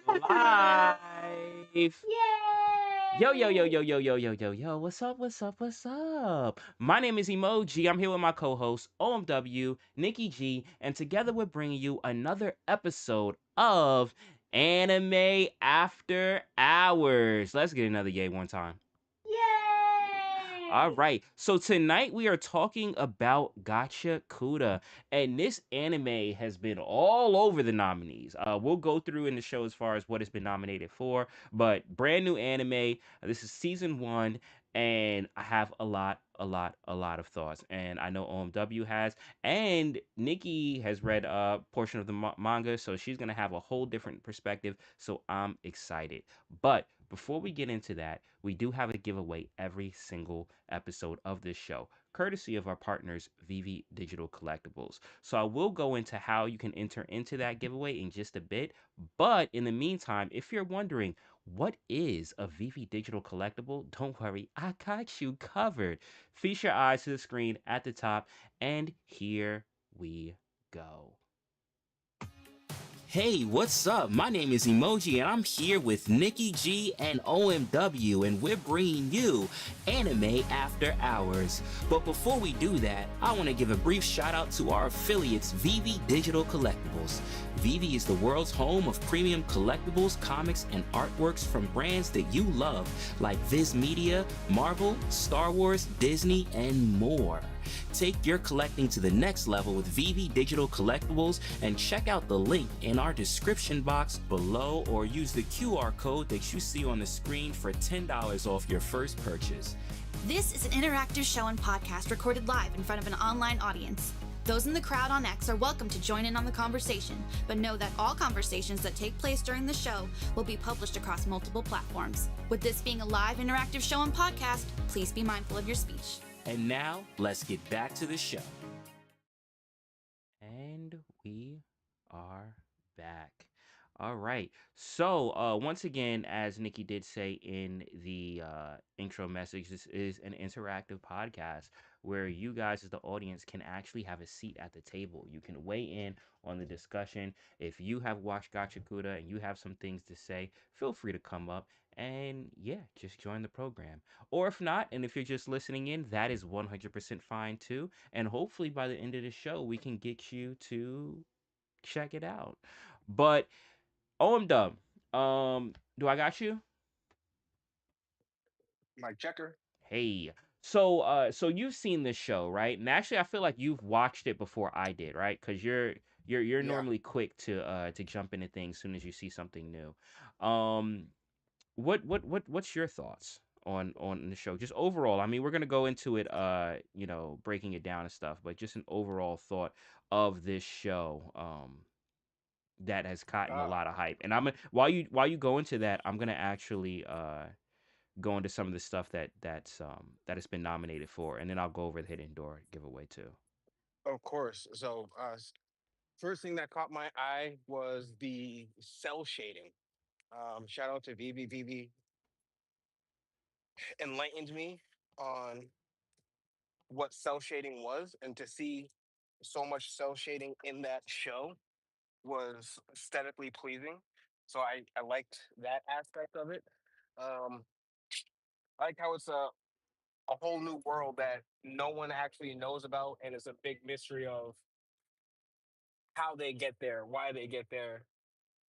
Live. Yo, yo, yo, Yay! yo, yo, yo, yo, yo, yo. What's up? What's up? What's up? My name is Emojii. I'm here with my co host, OMW, Nikki G, and together we're bringing you another episode of Anime After Hours. Let's get another yay one time. All Yay! right. So tonight we are talking about Gachiakuta, and this anime has been all over the nominees. We'll go through in the show as far as what it's been nominated for, but brand new anime. This is season one, and I have a lot of thoughts, and I know OMW has, and Nikki has read a portion of the manga, so she's gonna have a whole different perspective. So I'm excited, but before we get into that, we do have a giveaway every single episode of this show, courtesy of our partners, Vivi Digital Collectibles. So I will go into how you can enter into that giveaway in just a bit. But in the meantime, if you're wondering, what is a Vivi Digital Collectible? Don't worry, I got you covered. Feast your eyes to the screen at the top, and here we go. Hey, what's up? My name is Emojii, and I'm here with Nikki G and OMW, and we're bringing you Anime After Hours. But before we do that, I want to give a brief shout out to our affiliates, Vivi Digital Collectibles. Vivi is the world's home of premium collectibles, comics, and artworks from brands that you love, like Viz Media, Marvel, Star Wars, Disney, and more. Take your collecting to the next level with VV Digital Collectibles and check out the link in our description box below or use the QR code that you see on the screen for $10 off your first purchase. This is an interactive show and podcast recorded live in front of an online audience. Those in the crowd on X are welcome to join in on the conversation, but know that all conversations that take place during the show will be published across multiple platforms. With this being a live interactive show and podcast, please be mindful of your speech. And now, let's get back to the show. And we are back. All right. So, once again, as Nikki did say in the intro message, this is an interactive podcast where you guys, as the audience, can actually have a seat at the table. You can weigh in on the discussion. If you have watched Gachiakuta and you have some things to say, feel free to come up and, yeah, just join the program. Or if not, and if you're just listening in, that is 100% fine too. And hopefully by the end of the show, we can get you to check it out. But I'm done. Do I got you? Mike Checker. Hey. So you've seen this show, right? And actually I feel like you've watched it before I did, right? Cuz you're Yeah. normally quick to jump into things as soon as you see something new. Um what's your thoughts on the show? Just overall. I mean, we're going to go into it breaking it down and stuff, but just an overall thought of this show. That has gotten a Uh, lot of hype. And while you go into that, I'm gonna actually go into some of the stuff that it's been nominated for, and then I'll go over the hidden door giveaway too. of course. So, first thing that caught my eye was the cell shading. Shout out to Vivi. Vivi enlightened me on what cell shading was, and to see so much cell shading in that show was aesthetically pleasing. So I liked that aspect of it. Um, I like how it's a whole new world that no one actually knows about, and it's a big mystery of how they get there, why they get there,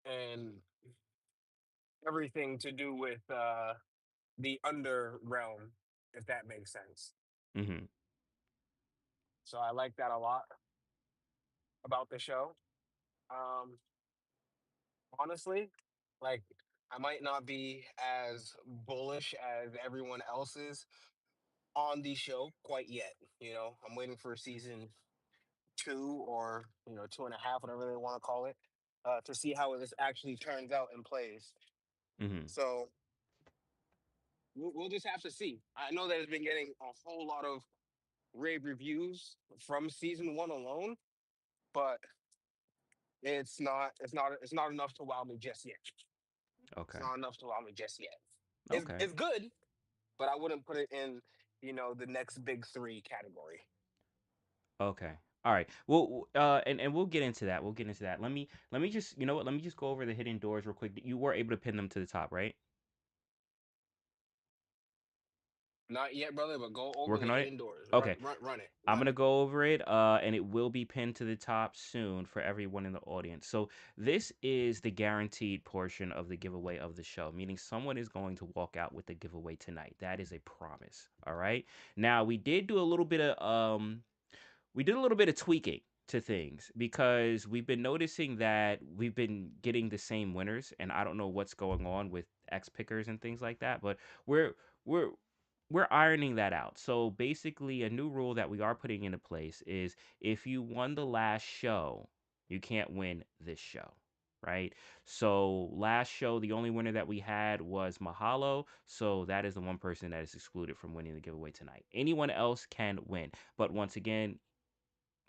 and everything to do with the under realm, if that makes sense. Hmm. So I like that a lot about the show. Um, honestly, like I might not be as bullish as everyone else is on the show quite yet. I'm waiting for season two or two and a half, whatever they want to call it, to see how this actually turns out and plays. Hmm. So we'll just have to see. I know that it's been getting a whole lot of rave reviews from season one alone, but it's not enough to wow me just yet. It's Okay. not enough to wow me just yet. It's Okay. it's good, but I wouldn't put it in the next big three category. Okay. All right. Well, and we'll get into that. We'll get into that. Let me just you know what? Let me just go over the hidden doors real quick. You were able to pin them to the top, right? Not yet, brother, but go over Working the on it. hidden doors. Run, Okay. run, run it, I'm run gonna it. go over it, and it will be pinned to the top soon for everyone in the audience. So this is the guaranteed portion of the giveaway of the show, meaning someone is going to walk out with the giveaway tonight. That is a promise. All right. Now we did a little bit of tweaking to things because we've been noticing that we've been getting the same winners, and I don't know what's going on with X pickers and things like that, but we're we're we're ironing that out. So basically, a new rule that we are putting into place is if you won the last show, you can't win this show. Right. So last show, the only winner that we had was Mahalo. So that is the one person that is excluded from winning the giveaway tonight. Anyone else can win. But once again,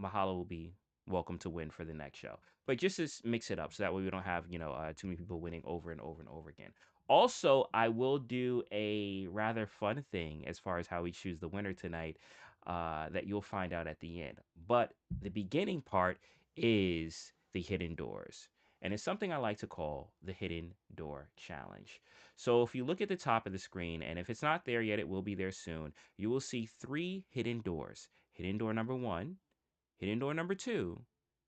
Mahalo will be welcome to win for the next show. But just to mix it up so that way we don't have, too many people winning over and over and over again. Also, I will do a rather fun thing as far as how we choose the winner tonight that you'll find out at the end. But the beginning part is the hidden doors. And it's something I like to call the hidden door challenge. So if you look at the top of the screen, and if it's not there yet, it will be there soon, you will see three hidden doors. Hidden door number one, hidden door number two,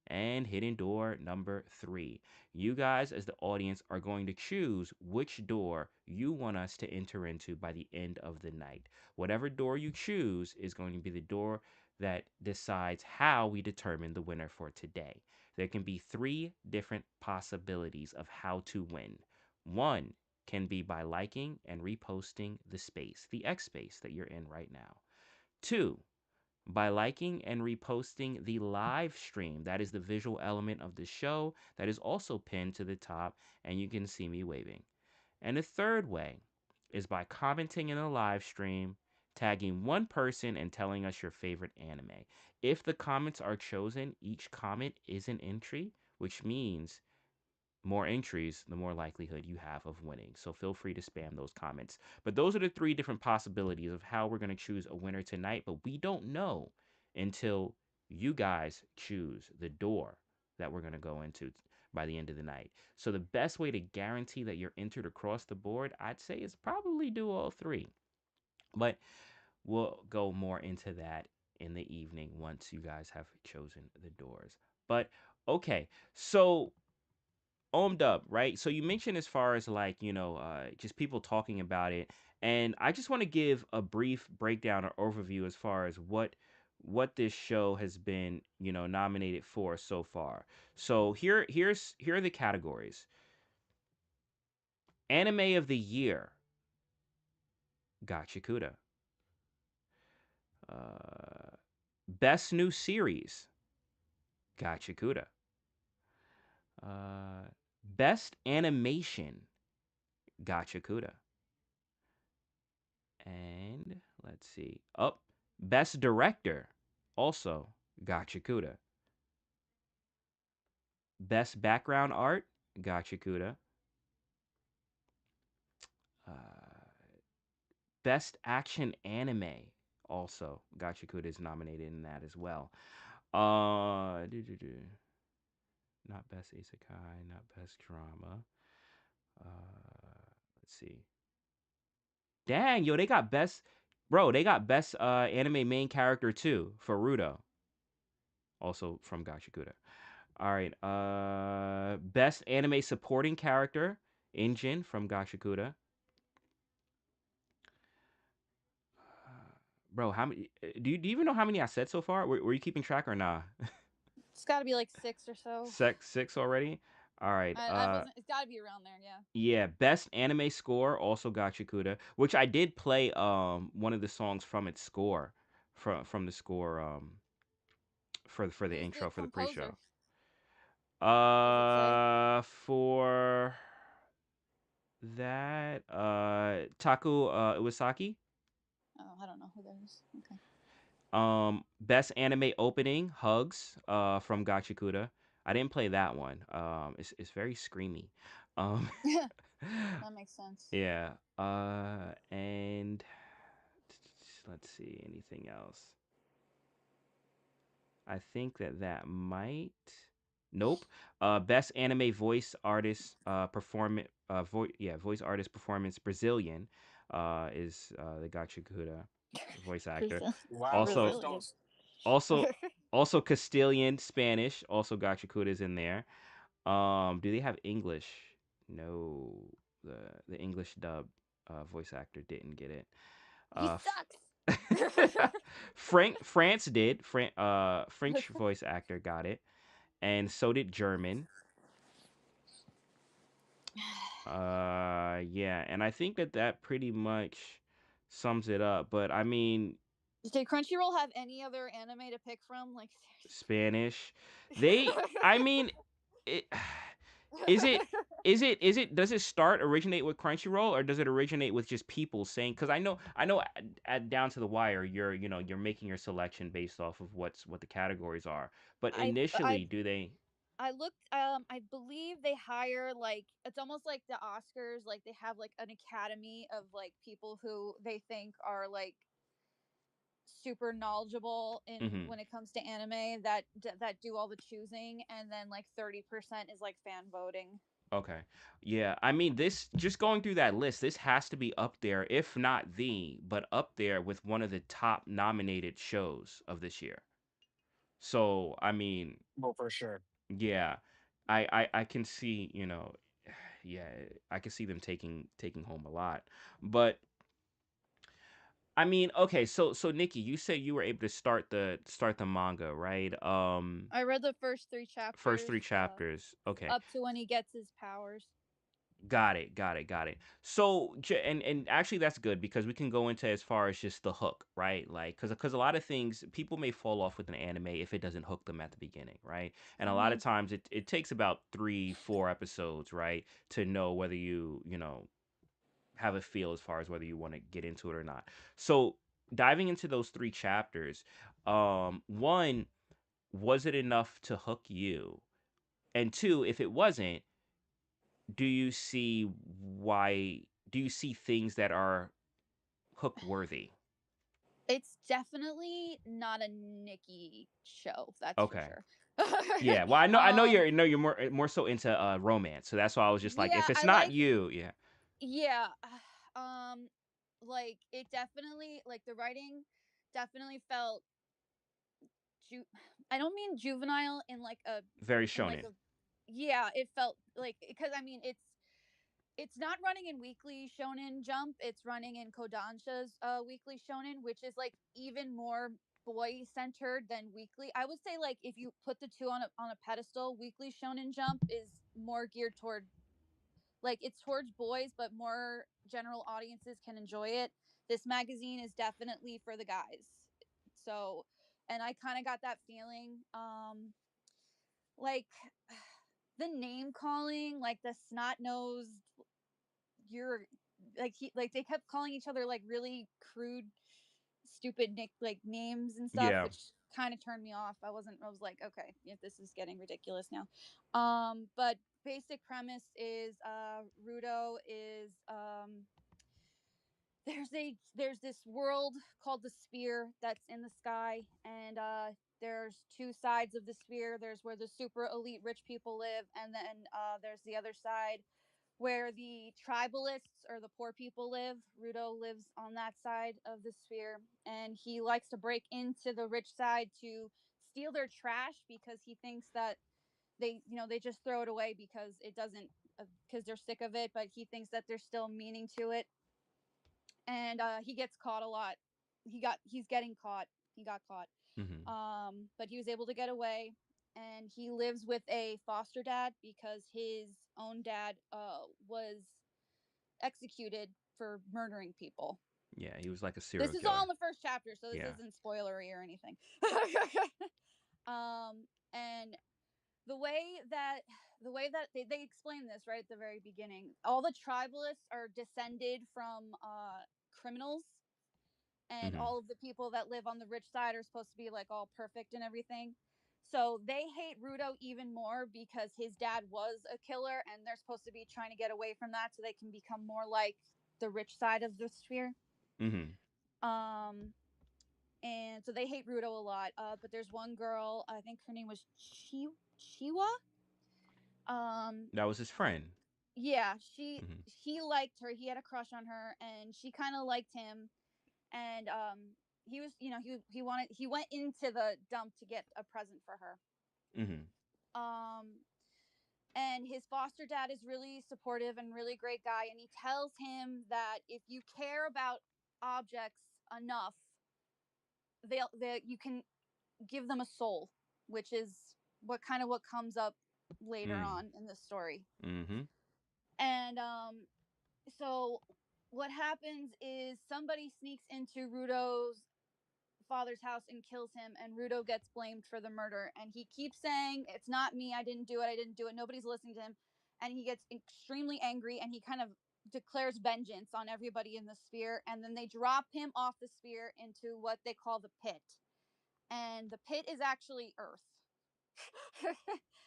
and hidden door number three. You guys, as the audience, are going to choose which door you want us to enter into by the end of the night. Whatever door you choose is going to be the door that decides how we determine the winner for today. There can be three different possibilities of how to win. One can be by liking and reposting the space, the X space that you're in right now. Two, by liking and reposting the live stream. That is the visual element of the show that is also pinned to the top, and you can see me waving. And the third way is by commenting in the live stream, tagging one person, and telling us your favorite anime. If the comments are chosen, each comment is an entry, which means more entries, the more likelihood you have of winning. So feel free to spam those comments. But those are the three different possibilities of how we're going to choose a winner tonight. But we don't know until you guys choose the door that we're going to go into by the end of the night. So the best way to guarantee that you're entered across the board, I'd say, is probably do all three. But we'll go more into that in the evening once you guys have chosen the doors. But okay, so Dub, right? So you mentioned as far as like, just people talking about it. And I just want to give a brief breakdown or overview as far as what this show has been, nominated for so far. So here are the categories. Anime of the year, Gachiakuta. Uh, Best new series, Gachiakuta. Uh, Best animation, Gachiakuta. And let's see. Up, best director, also Gachiakuta. Best background art, Gachiakuta. Uh, Best action anime, also Gachiakuta is nominated in that as well. Not best isekai, not best drama. Let's see. Dang, yo, they got best, bro. They got best anime main character too for Rudo, also from Gachiakuta. All right. Best anime supporting character, Injin from Gachiakuta. Bro, how many? Do you even know how many I said so far? Were you keeping track or nah? It's got to be like six or so. Six already. All right. I wasn't. It's got to be around there. Yeah. Yeah. Best anime score, also Gachiakuta, which I did play one of the songs from its score, from the score for the Who's the intro for the pre-show. composer? Does it say? For that Taku Iwasaki. Oh, I don't know who that is. Okay. Best anime opening, Hugs, from Gachiakuta. I didn't play that one. It's very screamy. Um, Yeah, that makes sense. yeah. And let's see, anything else? I think that that might. Nope. Best anime voice artist voice artist performance Brazilian is the Gachiakuta voice actor. Brazil- Wow, Also voice Brazilian. tones. also also Castilian Spanish, also Gachiakuta is in there. Do they have English? No. The the English dub voice actor didn't get it. He Uh sucks. France did. French voice actor got it, and so did German. Yeah, and I think that that pretty much sums it up. But I mean, Did Crunchyroll have any other anime to pick from? Like Spanish, they. I mean, it. Is it? seriously. Is it? Does it start originate with Crunchyroll or does it originate with just people saying? Because I know, at down to the wire, you're making your selection based off of what the categories are. But I I initially, do they? I looked. I believe they hire like it's almost like the Oscars. Like they have like an academy of like people who they think are like super knowledgeable in Hmm. when it comes to anime that do all the choosing, and then like 30% is like fan voting. Okay. Yeah. I mean, this just going through that list, this has to be up there, if not but up there with one of the top nominated shows of this year. So, I mean, Well, for sure. yeah, I can see, yeah, I can see them taking home a lot. But I mean, okay, so Nikki, you said you were able to start the manga, right? I read the first three First chapters, three chapters. Okay. up to when he gets his powers. Got it, got it, got it. So, and actually, that's good because we can go into as far as just the hook, right? Like, because a lot of things people may fall off with an anime if it doesn't hook them at the beginning, right? And a lot Mm-hmm. of times it takes about 3, 4 episodes, right, to know whether you have a feel as far as whether you want to get into it or not. So, diving into those 3 chapters, one, was it enough to hook you? And two, if it wasn't, do you see why do you see things that are hook worthy? It's definitely not a Nikki show, that's for Okay. sure. Yeah. Well, I know um, you're more so into romance. So that's why I was just like, yeah, if it's I not like, you, yeah. yeah, like it definitely, like the writing definitely felt, ju- I don't mean juvenile in like a, Very in like shonen. a, yeah, it felt like because I mean it's not running in Weekly Shonen Jump. It's running in Kodansha's Weekly Shonen, which is like even more boy centered than Weekly. I would say like if you put the two on a pedestal, Weekly Shonen Jump is more geared toward like it's towards boys, but more general audiences can enjoy it. This magazine is definitely for the guys. So, and I kind of got that feeling. Like the name calling, like the snot nosed, you're like he like they kept calling each other like really crude stupid nick like names and stuff, Yeah. which kind of turned me off. I was like, okay, yeah, this is getting ridiculous now. But basic premise is Rudo is there's this world called the sphere that's in the sky, and there's two sides of the sphere. There's where the super elite rich people live, and then there's the other side where the tribalists or the poor people live. Rudo lives on that side of the sphere, and he likes to break into the rich side to steal their trash because he thinks that they just throw it away because it doesn't, because they're sick of it, but he thinks that there's still meaning to it. And he gets caught a lot. He's getting caught. He got caught. Hmm. But he was able to get away, and he lives with a foster dad because his own dad was executed for murdering people. Yeah. He was like a This serial is all killer. in the first chapter, so this Yeah. isn't spoilery or anything. And the way that they explain this right at the very beginning, all the tribalists are descended from criminals, and Hmm. all of the people that live on the rich side are supposed to be like all perfect and everything. So they hate Rudo even more because his dad was a killer, and they're supposed to be trying to get away from that so they can become more like the rich side of the sphere. Hmm. Um, and so they hate Ruto a lot. But there's one girl, I think her name was Chiwa. That was his friend. Yeah, Hmm. he liked her. He had a crush on her, and she kind of liked him. And he was, he went into the dump to get a present for her. Hmm. Um, and his foster dad is really supportive and really great guy, and he tells him that if you care about objects enough, they you can give them a soul, which is what comes up later Mm. on in the story. Hmm. And so what happens is somebody sneaks into Rudo's father's house and kills him, and Rudo gets blamed for the murder, and he keeps saying, it's not me, I didn't do it, I didn't do it, nobody's listening to him. And he gets extremely angry, and he kind of declares vengeance on everybody in the sphere, and then they drop him off the sphere into what they call the pit. And the pit is actually Earth.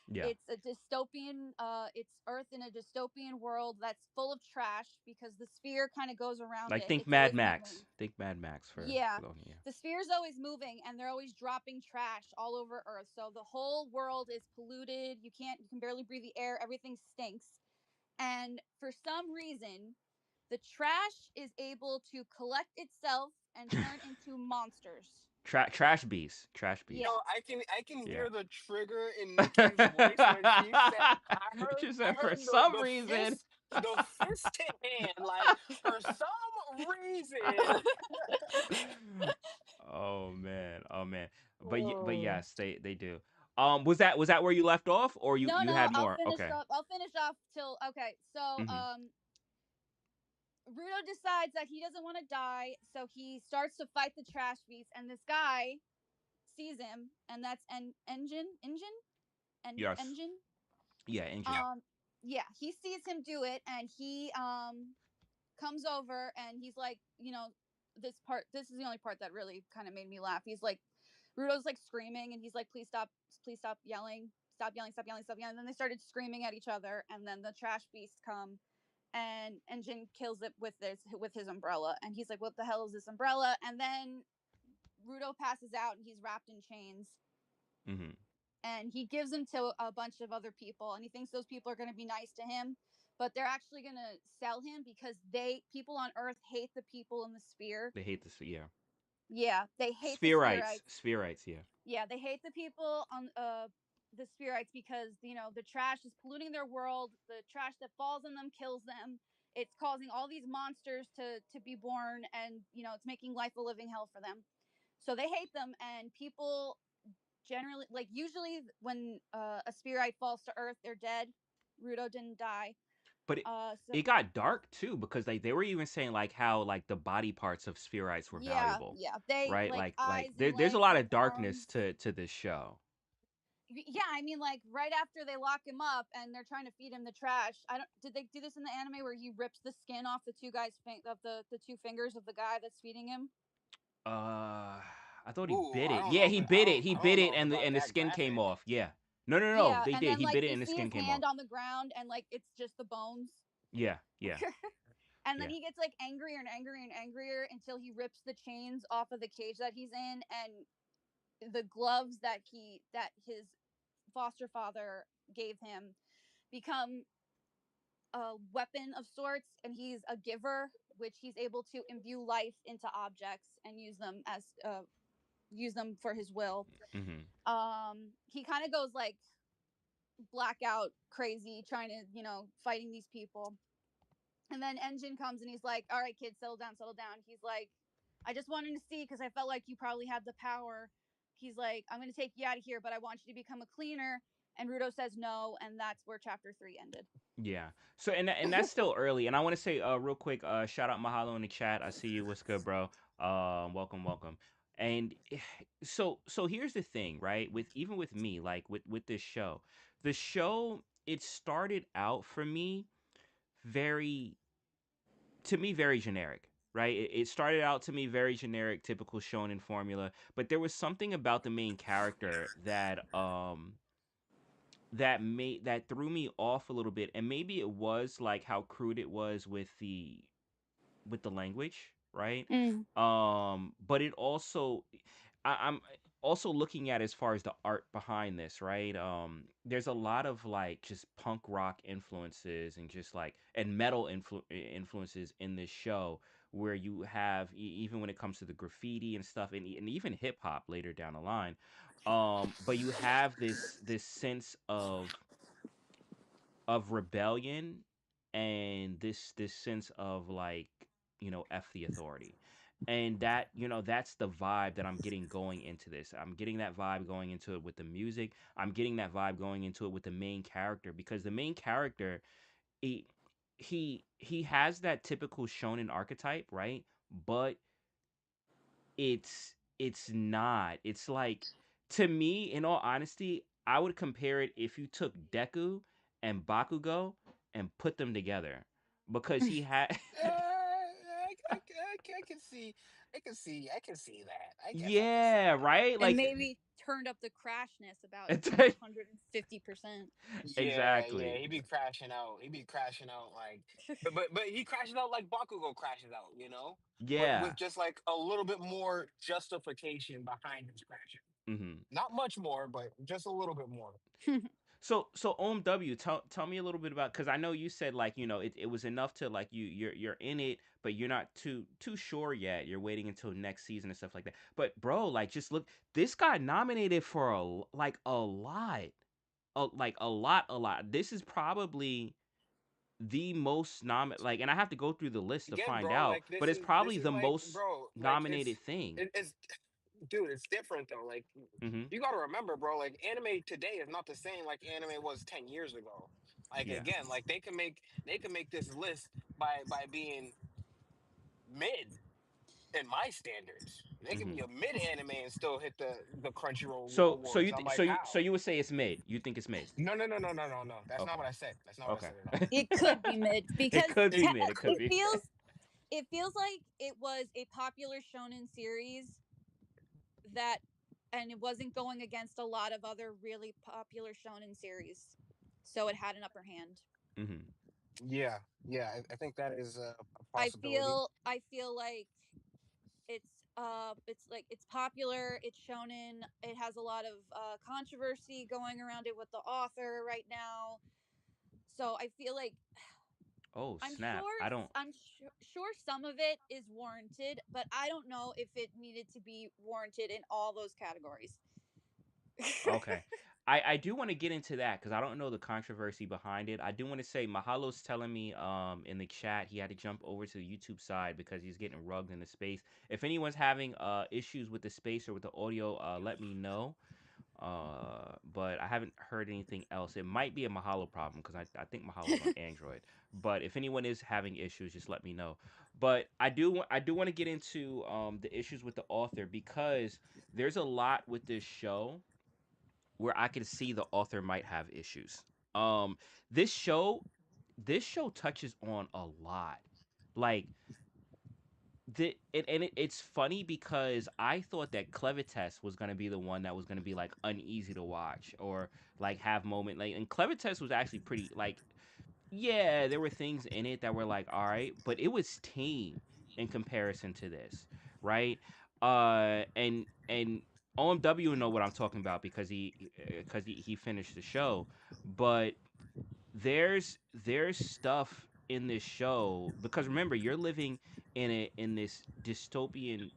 Yeah. It's a dystopian, it's Earth in a dystopian world that's full of trash because the sphere kind of goes around Like it. think It's Mad always Max. moving. Think Mad Max Yeah. for those. Yeah. The sphere's always moving, and they're always dropping trash all over Earth. So the whole world is polluted. You can barely breathe the air. Everything stinks. And for some reason, the trash is able to collect itself and turn into monsters. Trash beast. Trash Yeah. Yo, beast. I can Yeah. hear the trigger in Nikki's voice when she said, She I said for heard some the reason. fisted hand, like for some reason. Oh man. Oh man. But Oh. yes, they do. Was that where you left off, or No, you no, had more? Okay. I'll finish off till okay. So, Hmm. Rudo decides that he doesn't want to die, so he starts to fight the trash beast, and this guy sees him, and that's Yes. engine. Yeah. Engine. Yeah. Um, yeah, he sees him do it, and he comes over, and he's like, this part. This is the only part that really kind of made me laugh. He's like, Rudo's like screaming, and he's like, please stop yelling, stop yelling, stop yelling, stop yelling. And then they started screaming at each other, and then the trash beast come, and Engine kills it with his umbrella, and he's like, what the hell is this umbrella? And then Rudo passes out, and he's wrapped in chains, Hmm. and he gives him to a bunch of other people, and he thinks those people are going to be nice to him, but they're actually going to sell him because they people on Earth hate the people in the sphere. They hate this. Yeah. Yeah, they hate the Spherites. Spherites. Spherites. Yeah. Yeah, they hate the people on the Spherites because the trash is polluting their world. The trash that falls on them kills them. It's causing all these monsters to be born, and it's making life a living hell for them. So they hate them, and people generally, like, usually when a Spherite falls to Earth, they're dead. Rudo didn't die. But So it got dark too, because like they were even saying like how like the body parts of Spherites were yeah, valuable, yeah, they right? like Like eyes and there's a legs lot and of darkness arms. to this show. Yeah, I mean, like right after they lock him up and they're trying to feed him the trash. I don't. Did they do this in the anime where he rips the skin off the two guys' of the two fingers of the guy that's feeding him? I thought he Ooh, bit I it. don't Yeah, know if he it, bit it. He I don't bit it, know if it got and the that skin came graphic. off. Yeah. No, no, no. Yeah, They and did. then He like bit it, you and the see skin his came hand off. on the ground, and like it's just the bones. Yeah. Yeah. And then Yeah. he gets like angrier and angrier and angrier until he rips the chains off of the cage that he's in, and the gloves that his foster father gave him become a weapon of sorts, and he's a giver, which he's able to imbue life into objects and use them for his will. Hmm. He kind of goes like blackout crazy trying to fighting these people. And then Engine comes, and he's like, all right, kids, settle down, settle down. He's like, I just wanted to see because I felt like you probably had the power. He's like, I'm going to take you out of here, but I want you to become a cleaner. And Rudo says no. And that's where chapter 3 ended. Yeah. So and that's still early. And I want to say real quick, shout out Mahalo in the chat. I see you. What's good, bro? Welcome, welcome. And so here's the thing, right? With even with me, like with this show, the show it started out for me very very generic. Right, it started out to me very generic, typical shonen formula. But there was something about the main character that threw me off a little bit, and maybe it was like how crude it was with the language, right? Mm. But it also, I'm also looking at as far as the art behind this, right? There's a lot of like just punk rock influences and just like and metal influences in this show, where you have even when it comes to the graffiti and stuff, and even hip hop later down the line. But you have this sense of rebellion, and this sense of like, f the authority. And that, that's the vibe that I'm getting going into this. I'm getting that vibe going into it with the music. I'm getting that vibe going into it with the main character, because the main character, he he has that typical shonen archetype, right? But it's not. It's like, to me, in all honesty, I would compare it if you took Deku and Bakugo and put them together, because he had I can see, I can see that. I guess I can see yeah, that. right? And Like maybe turned up the crashness about 250%. Yeah, yeah, exactly. he be crashing out. He be crashing out like, but he crashes out like Bakugo crashes out, you know, with Yeah. just like a little bit more justification behind his crashing. Mhm. Not much more, but just a little bit more. So OMW, tell me a little bit about, because I know you said like, it was enough to like, you're in it, but you're not too sure yet. You're waiting until next season and stuff like that. But bro, like, just look, this got nominated for like a lot, like a lot. This is probably the most like, and I have to go through the list to Again, find bro, out, like but it's this probably is the like, most bro, like nominated thing. it's dude, it's different though. Like Hmm. you got to remember, bro, like anime today is not the same like anime was 10 years ago. Like Yeah. again, like they can make this list by being mid in my standards. They could Hmm. be a mid anime and still hit the Crunchyroll So awards. I'm like, so how? you would say it's mid? You think it's mid? No. That's not Okay. what I said. That's not what I Okay. said at all. It could be mid It because could be It, mid. It could it be. feels like it was a popular shonen series that, and it wasn't going against a lot of other really popular shonen series, so it had an upper hand. Hmm. yeah, yeah, I think that is a I possibility. feel I feel like it's like it's popular, it's shonen, it has a lot of controversy going around it with the author right now. So I feel like Oh I'm snap! sure I don't. sure some of it is warranted, but I don't know if it needed to be warranted in all those categories. Okay. I do want to get into that because I don't know the controversy behind it. I do want to say Mahalo's telling me in the chat he had to jump over to the YouTube side because he's getting rugged in the space. If anyone's having issues with the space or with the audio, let me know. But I haven't heard anything else. It might be a Mahalo problem because I think Mahalo's on Android. But if anyone is having issues, just let me know. But I do want to get into the issues with the author, because there's a lot with this show where I can see the author might have issues. Um, this show this show touches on a lot. Like it's funny because I thought that Clevites was gonna be the one that was gonna be like uneasy to watch or like have moment, like, and Clevites was actually pretty like, yeah, there were things in it that were like, all right, but it was tame in comparison to this, right? And OMW will know what I'm talking about because he finished the show. But there's stuff in this show, because remember, you're living in this dystopian,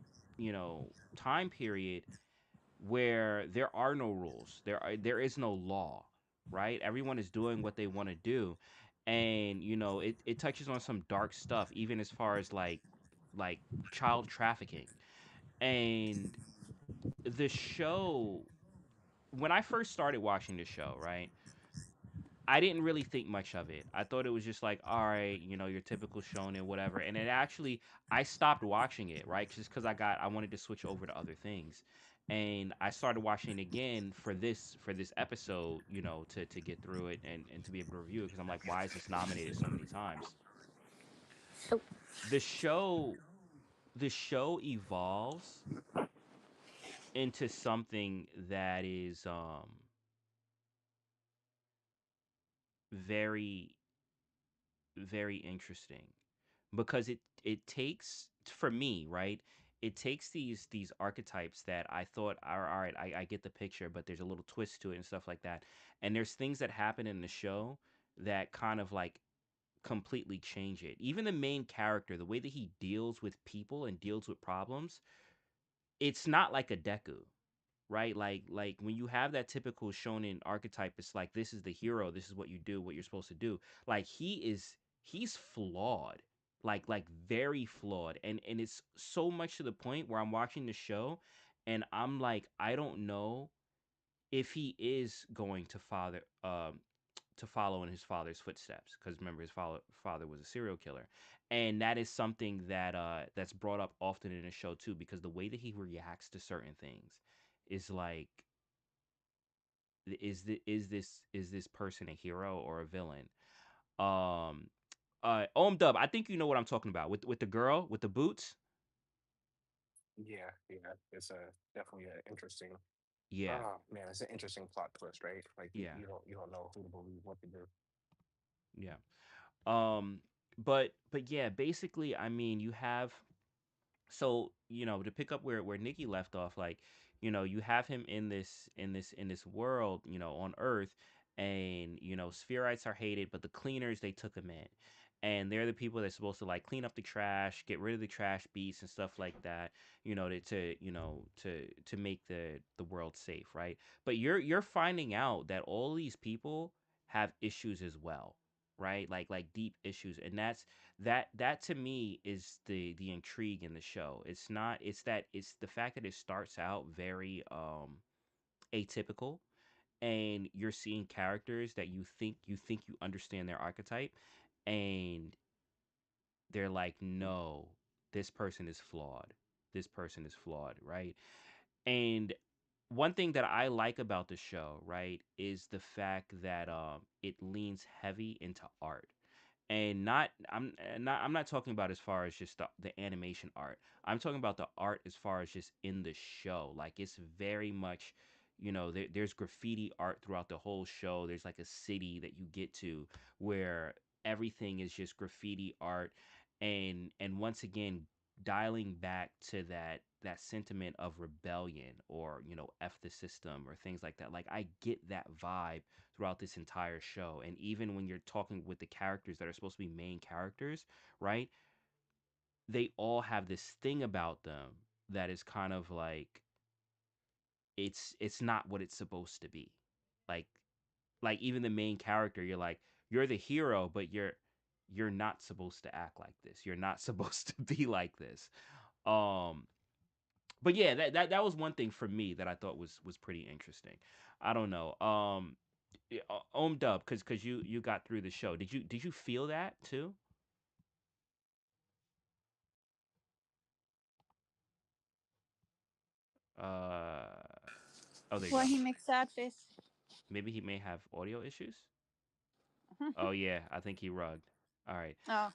time period where there are no rules. There is no law, right? Everyone is doing what they want to do. And it touches on some dark stuff, even as far as like child trafficking. And the show, when I first started watching the show, right? I didn't really think much of it. I thought it was just like, all right, your typical shonen, whatever. And it actually, I stopped watching it, right? Just because I wanted to switch over to other things, and I started watching it again for this episode, to get through it and to be able to review it, because I'm like, why is this nominated so many times? Oh, The show, the show evolves into something that is very very interesting, because it takes for me, right? It takes these archetypes that I thought are all right. I get the picture, but there's a little twist to it and stuff like that. And there's things that happen in the show that kind of like completely change it. Even the main character, the way that he deals with people and deals with problems, it's not like a Deku, right? Like when you have that typical shonen archetype, it's like this is the hero, this is what you do, what you're supposed to do. Like he's flawed. Like very flawed. And it's so much to the point where I'm watching the show and I'm like, I don't know if he is going to follow in his father's footsteps, because remember his father was a serial killer, and that is something that that's brought up often in the show too, because the way that he reacts to certain things is like, is this person a hero or a villain? um Dub, I think you know what I'm talking about with the girl with the boots. Yeah, yeah, it's a definitely an interesting. Yeah, Oh man, it's an interesting plot twist, right? Like yeah, you don't know who to believe, what to do. yeah. But yeah, basically, I mean, you have, so to pick up where Nikki left off, like, you have him in this world, on Earth, and spherites are hated, but the cleaners, they took him in, and they're the people that's supposed to like clean up the trash, get rid of the trash beasts and stuff like that, to make the world safe, right? But you're finding out that all these people have issues as well, right? Like deep issues, and that to me is the intrigue in the show. It's not it's the fact that it starts out very atypical, and you're seeing characters that you think you understand their archetype, and they're like, no, this person is flawed. This person is flawed, right? And one thing that I like about the show, right, is the fact that it leans heavy into art. And I'm not talking about as far as just the animation art. I'm talking about the art as far as just in the show. Like, it's very much, there's graffiti art throughout the whole show. There's like a city that you get to where everything is just graffiti art, and once again, dialing back to that sentiment of rebellion, or f the system, or things like that. Like, I get that vibe throughout this entire show. And even when you're talking with the characters that are supposed to be main characters, right? They all have this thing about them that is kind of like, it's not what it's supposed to be. Like like even the main character, you're like, you're the hero, but you're not supposed to act like this. You're not supposed to be like this. Um but yeah, that was one thing for me that I thought was pretty interesting. I don't know. Yeah, Dub, because you got through the show. Did you feel that too? Uh oh, there you Why go. he makes sad face? Maybe he may have audio issues. Oh yeah, I think he rugged. All right. Oh,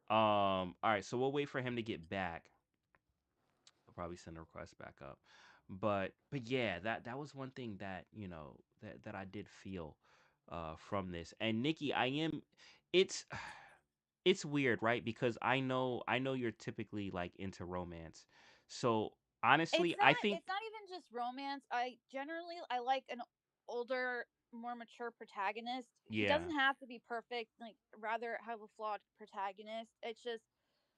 All right. So we'll wait for him to get back. I'll probably send a request back up. But yeah, that was one thing that that I did feel from this. And Nikki, it's it's weird, right? Because I know you're typically like into romance. So honestly, I think, it's not even just romance. I like an older, more mature protagonist. He yeah, doesn't have to be perfect, like rather have a flawed protagonist. It's just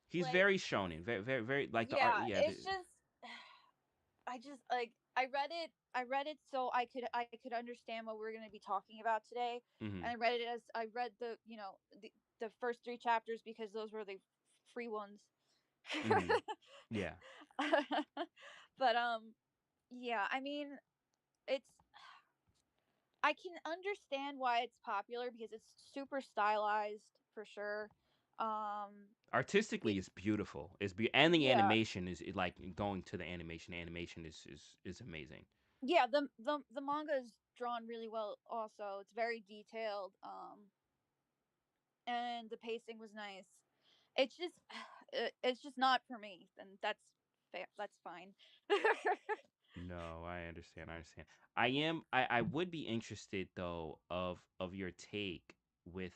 he's like, very shonen, very very very like the art. yeah, Yeah, it's just I just like I read it so I could understand what we're going to be talking about today. mm-hmm, And I read the first 3 chapters because those were the free ones. mm-hmm, yeah. But yeah, I mean, it's I can understand why it's popular because it's super stylized for sure. Um Artistically, it, it's beautiful. And the yeah. animation is like, going to the animation. Animation is amazing. Yeah, the manga is drawn really well also. It's very detailed. And the pacing was nice. It's just it's just not for me, and that's fair. That's fine. No, I understand. I understand. I would be interested though of your take with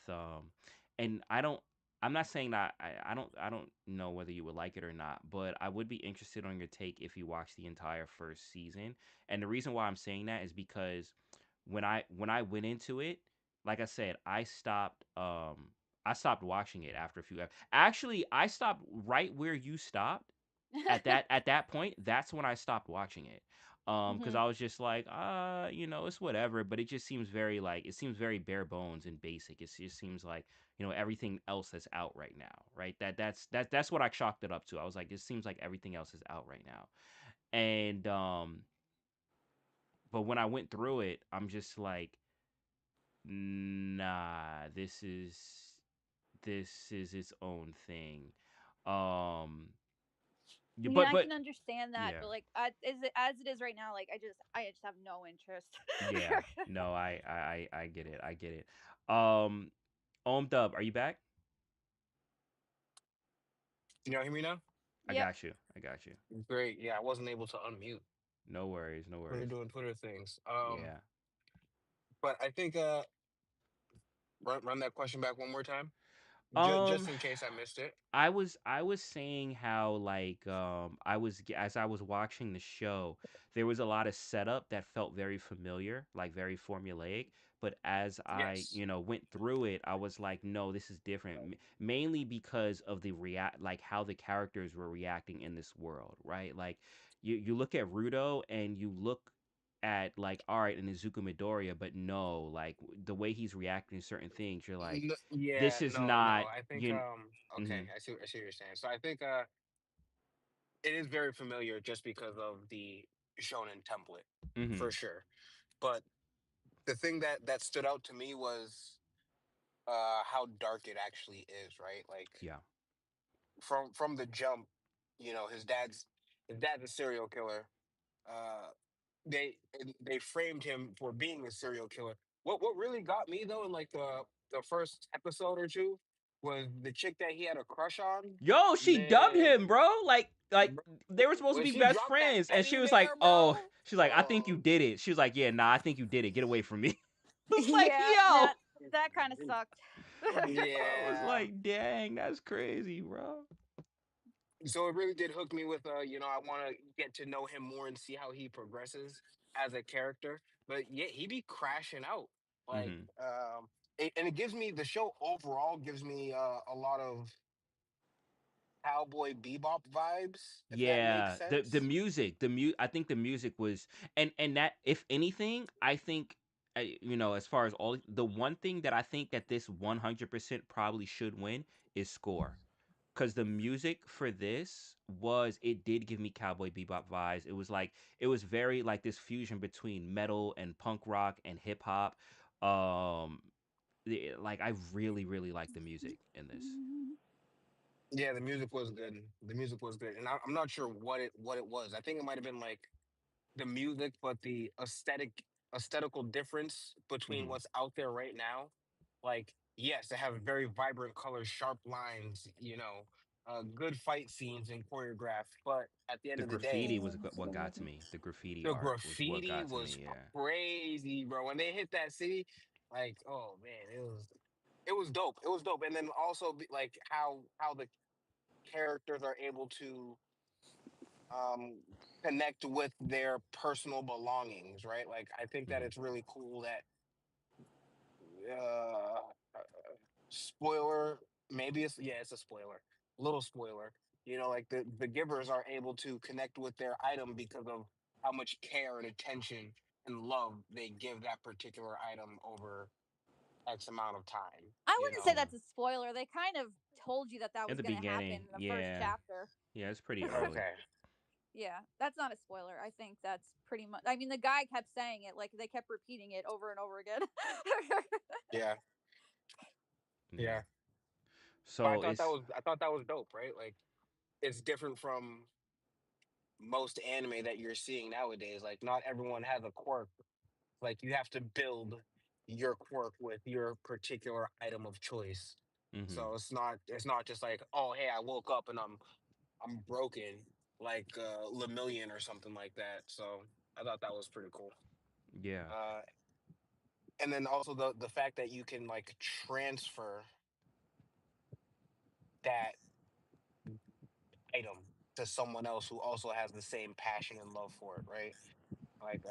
and I don't. I'm not saying that I don't know whether you would like it or not, but I would be interested on your take if you watch the entire first season. And the reason why I'm saying that is because when I went into it, like I said, I stopped watching it after a few actually I stopped right where you stopped at that point. That's when I stopped watching it. Because Hmm. I was just like, it's whatever, but it just seems very like it seems very bare bones and basic. It just seems like, everything else that's out right now, right? That's what I chalked it up to. I was like, it seems like everything else is out right now. And but when I went through it, I'm just like, nah, this is its own thing. Um I yeah, mean, but I can but understand that, yeah. but like, as it is right now, like I just have no interest. Yeah. No, I get it. I get it. Um Dub, are you back? You know, hear me now? I Yep. got you. I got you. Great. Yeah, I wasn't able to unmute. No worries, no We were worries. doing Twitter things. Yeah. But I think run that question back one more time, Um just in case I missed it. I was saying how like as I was watching the show, there was a lot of setup that felt very familiar, like very formulaic. But as I, Yes. went through it, I was like, no, this is different. Mainly because of the react, like how the characters were reacting in this world, right? Like you look at Rudo and you look at like, all right, in Izuku Midoriya, but no, like the way he's reacting to certain things, you're like, Yeah, this is no, no. not I think you. okay, Mhm. I see what you're saying. So I think it is very familiar just because of the shonen template, for Mhm. sure. But the thing that stood out to me was how dark it actually is, right? Like Yeah. from the jump, you know, his dad's a serial killer. Uh they framed him for being a serial killer. What really got me though in like the first episode or two was the chick that he had a crush on. Yo, she dubbed Man, him, bro. Like bro, they were supposed to when be she best dropped that friends, and she teddy was like, bear, "Oh, bro. she's like, I think you Oh did it." She was like, "Yeah, nah, I think you did it. Get away from me." I was like, Yeah, "Yo." that kind of sucked. I was yeah. like, "Dang, that's crazy, bro." So it really did hook me with I want to get to know him more and see how he progresses as a character. But yeah, he be crashing out like Hmm. and it gives me the show overall gives me a lot of cowboy bebop vibes, if that makes Yeah, the sense. music, I think the music was, and that if anything, I think, as far as all the one thing that I think that this 100% probably should win is score. Because the music for this it did give me Cowboy Bebop vibes. It was very like this fusion between metal and punk rock and hip hop. Um, like I really, really like the music in this. Yeah, the music was good. The music was good, and I'm not sure what it was. I think it might have been like the music, but the aesthetical difference between Hmm. what's out there right now. Like, yes, they have very vibrant colors, sharp lines, good fight scenes and choreographed. But at the end The of the graffiti day, was what got to me. The graffiti the art was what graffiti got to was me. Yeah. crazy, bro. When they hit that city, like, oh man, it was dope. It was dope. And then also like how the characters are able to um connect with their personal belongings, right? Like I think that Hmm. it's really cool that uh spoiler, maybe it's a spoiler, little spoiler. Like the givers are able to connect with their item because of how much care and attention and love they give that particular item over X amount of time, I you wouldn't say know? Yeah. that's a spoiler. They kind of told you that that In was the going to happen beginning, in the first yeah, chapter. yeah, it's pretty early. Okay. Yeah, that's not a spoiler. I think that's pretty much. I mean, the guy kept saying it, like they kept repeating it over and over again. Yeah. Yeah. Yeah. But I So thought that it's was I thought that was dope, right? Like it's different from most anime that you're seeing nowadays. Like not everyone has a quirk. Like you have to build your quirk with your particular item of choice. hmm So it's not just like, oh hey, I woke up and I'm broken like Lemillion or something like that. So I thought that was pretty cool. yeah. Uh and then also the fact that you can like transfer that item to someone else who also has the same passion and love for it, right? Like,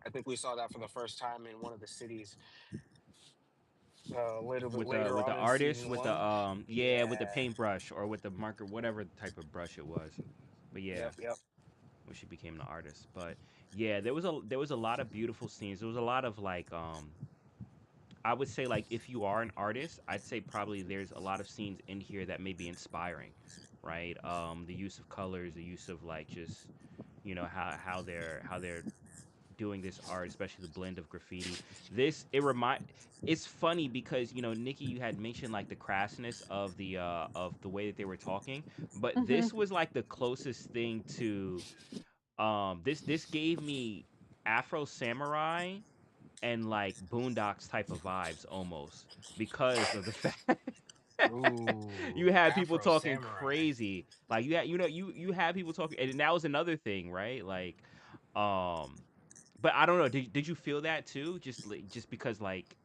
I think we saw that for the first time in one of the cities a little bit later with the on in artist season with the one. yeah, with the Yeah. paintbrush or with the marker, whatever type of brush it was. But yeah, Yep. Yep. when she became the artist. But yeah, there was a lot of beautiful scenes. There was a lot of like I would say like if you are an artist, I'd say probably there's a lot of scenes in here that may be inspiring, right? The use of colors, the use of like just how they're doing this art, especially the blend of graffiti. This it remind it's funny because Nikki, you had mentioned like the crassness of the way that they were talking, but Hmm. this was like the closest thing to this gave me Afro Samurai and like Boondocks type of vibes almost because of the fact you Ooh, had people Afro talking Samurai. crazy. Like you had people talking, and that was another thing, right? Like, um, but I don't know. Did you feel that too? Just because like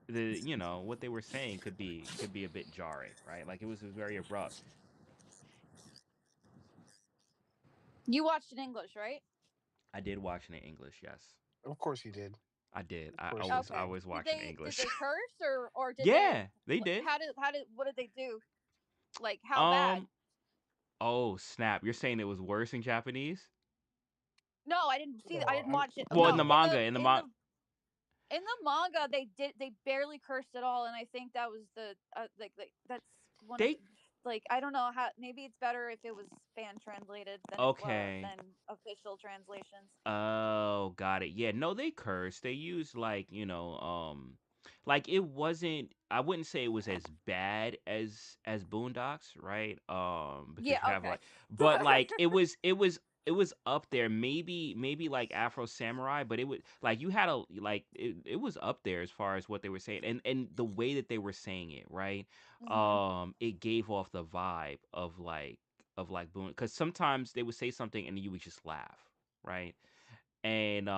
what they were saying could be a bit jarring, right? Like it was very abrupt. You watched in English, right? I did watch it in English, yes. Of course you did. I did. Of I course you always I Okay. did. was Did watching they English. did they curse or did they Yeah, they did. how did what did they do? Like how bad? Um. Oh snap! You're saying it was worse in Japanese? No, I didn't see. I No, didn't watch it. Well, in No, the manga, in the manga. in the manga they barely cursed at all, and I think that was the like that's one of They like I don't know how maybe it's better if it was fan translated okay. than official translations. Oh, got it. Yeah, no, they cursed. They used like it wasn't. I wouldn't say it was as bad as Boondocks, right? Yeah. Because you have Okay. like, but like it was up there. Maybe like Afro Samurai, but it was like you had a like it was up there as far as what they were saying and the way that they were saying it, right? Hmm. It gave off the vibe of like Boone because sometimes they would say something and you would just laugh, right? And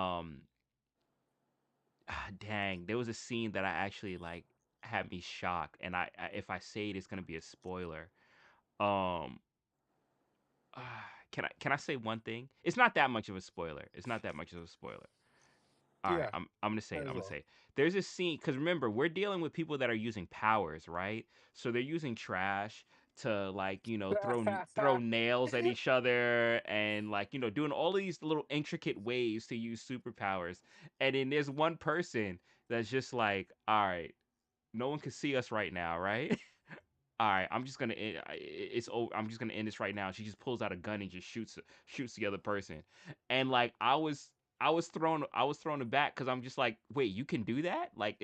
dang, there was a scene that I actually like had me shocked, and if I say it, it's gonna be a spoiler. Um, can I say one thing? It's not that much of a spoiler. It's not that much of a spoiler. All right, Yeah, I'm gonna say might it. as I'm gonna well. say it. There's a scene because remember we're dealing with people that are using powers, right? So they're using trash to like throw nails at each other and like doing all these little intricate ways to use superpowers. And then there's one person that's just like, all right, no one can see us right now, right? All right, I'm just gonna it's over. I'm just gonna end this right now. She just pulls out a gun and just shoots the other person, and like I was thrown aback because I'm just like, wait, you can do that? Like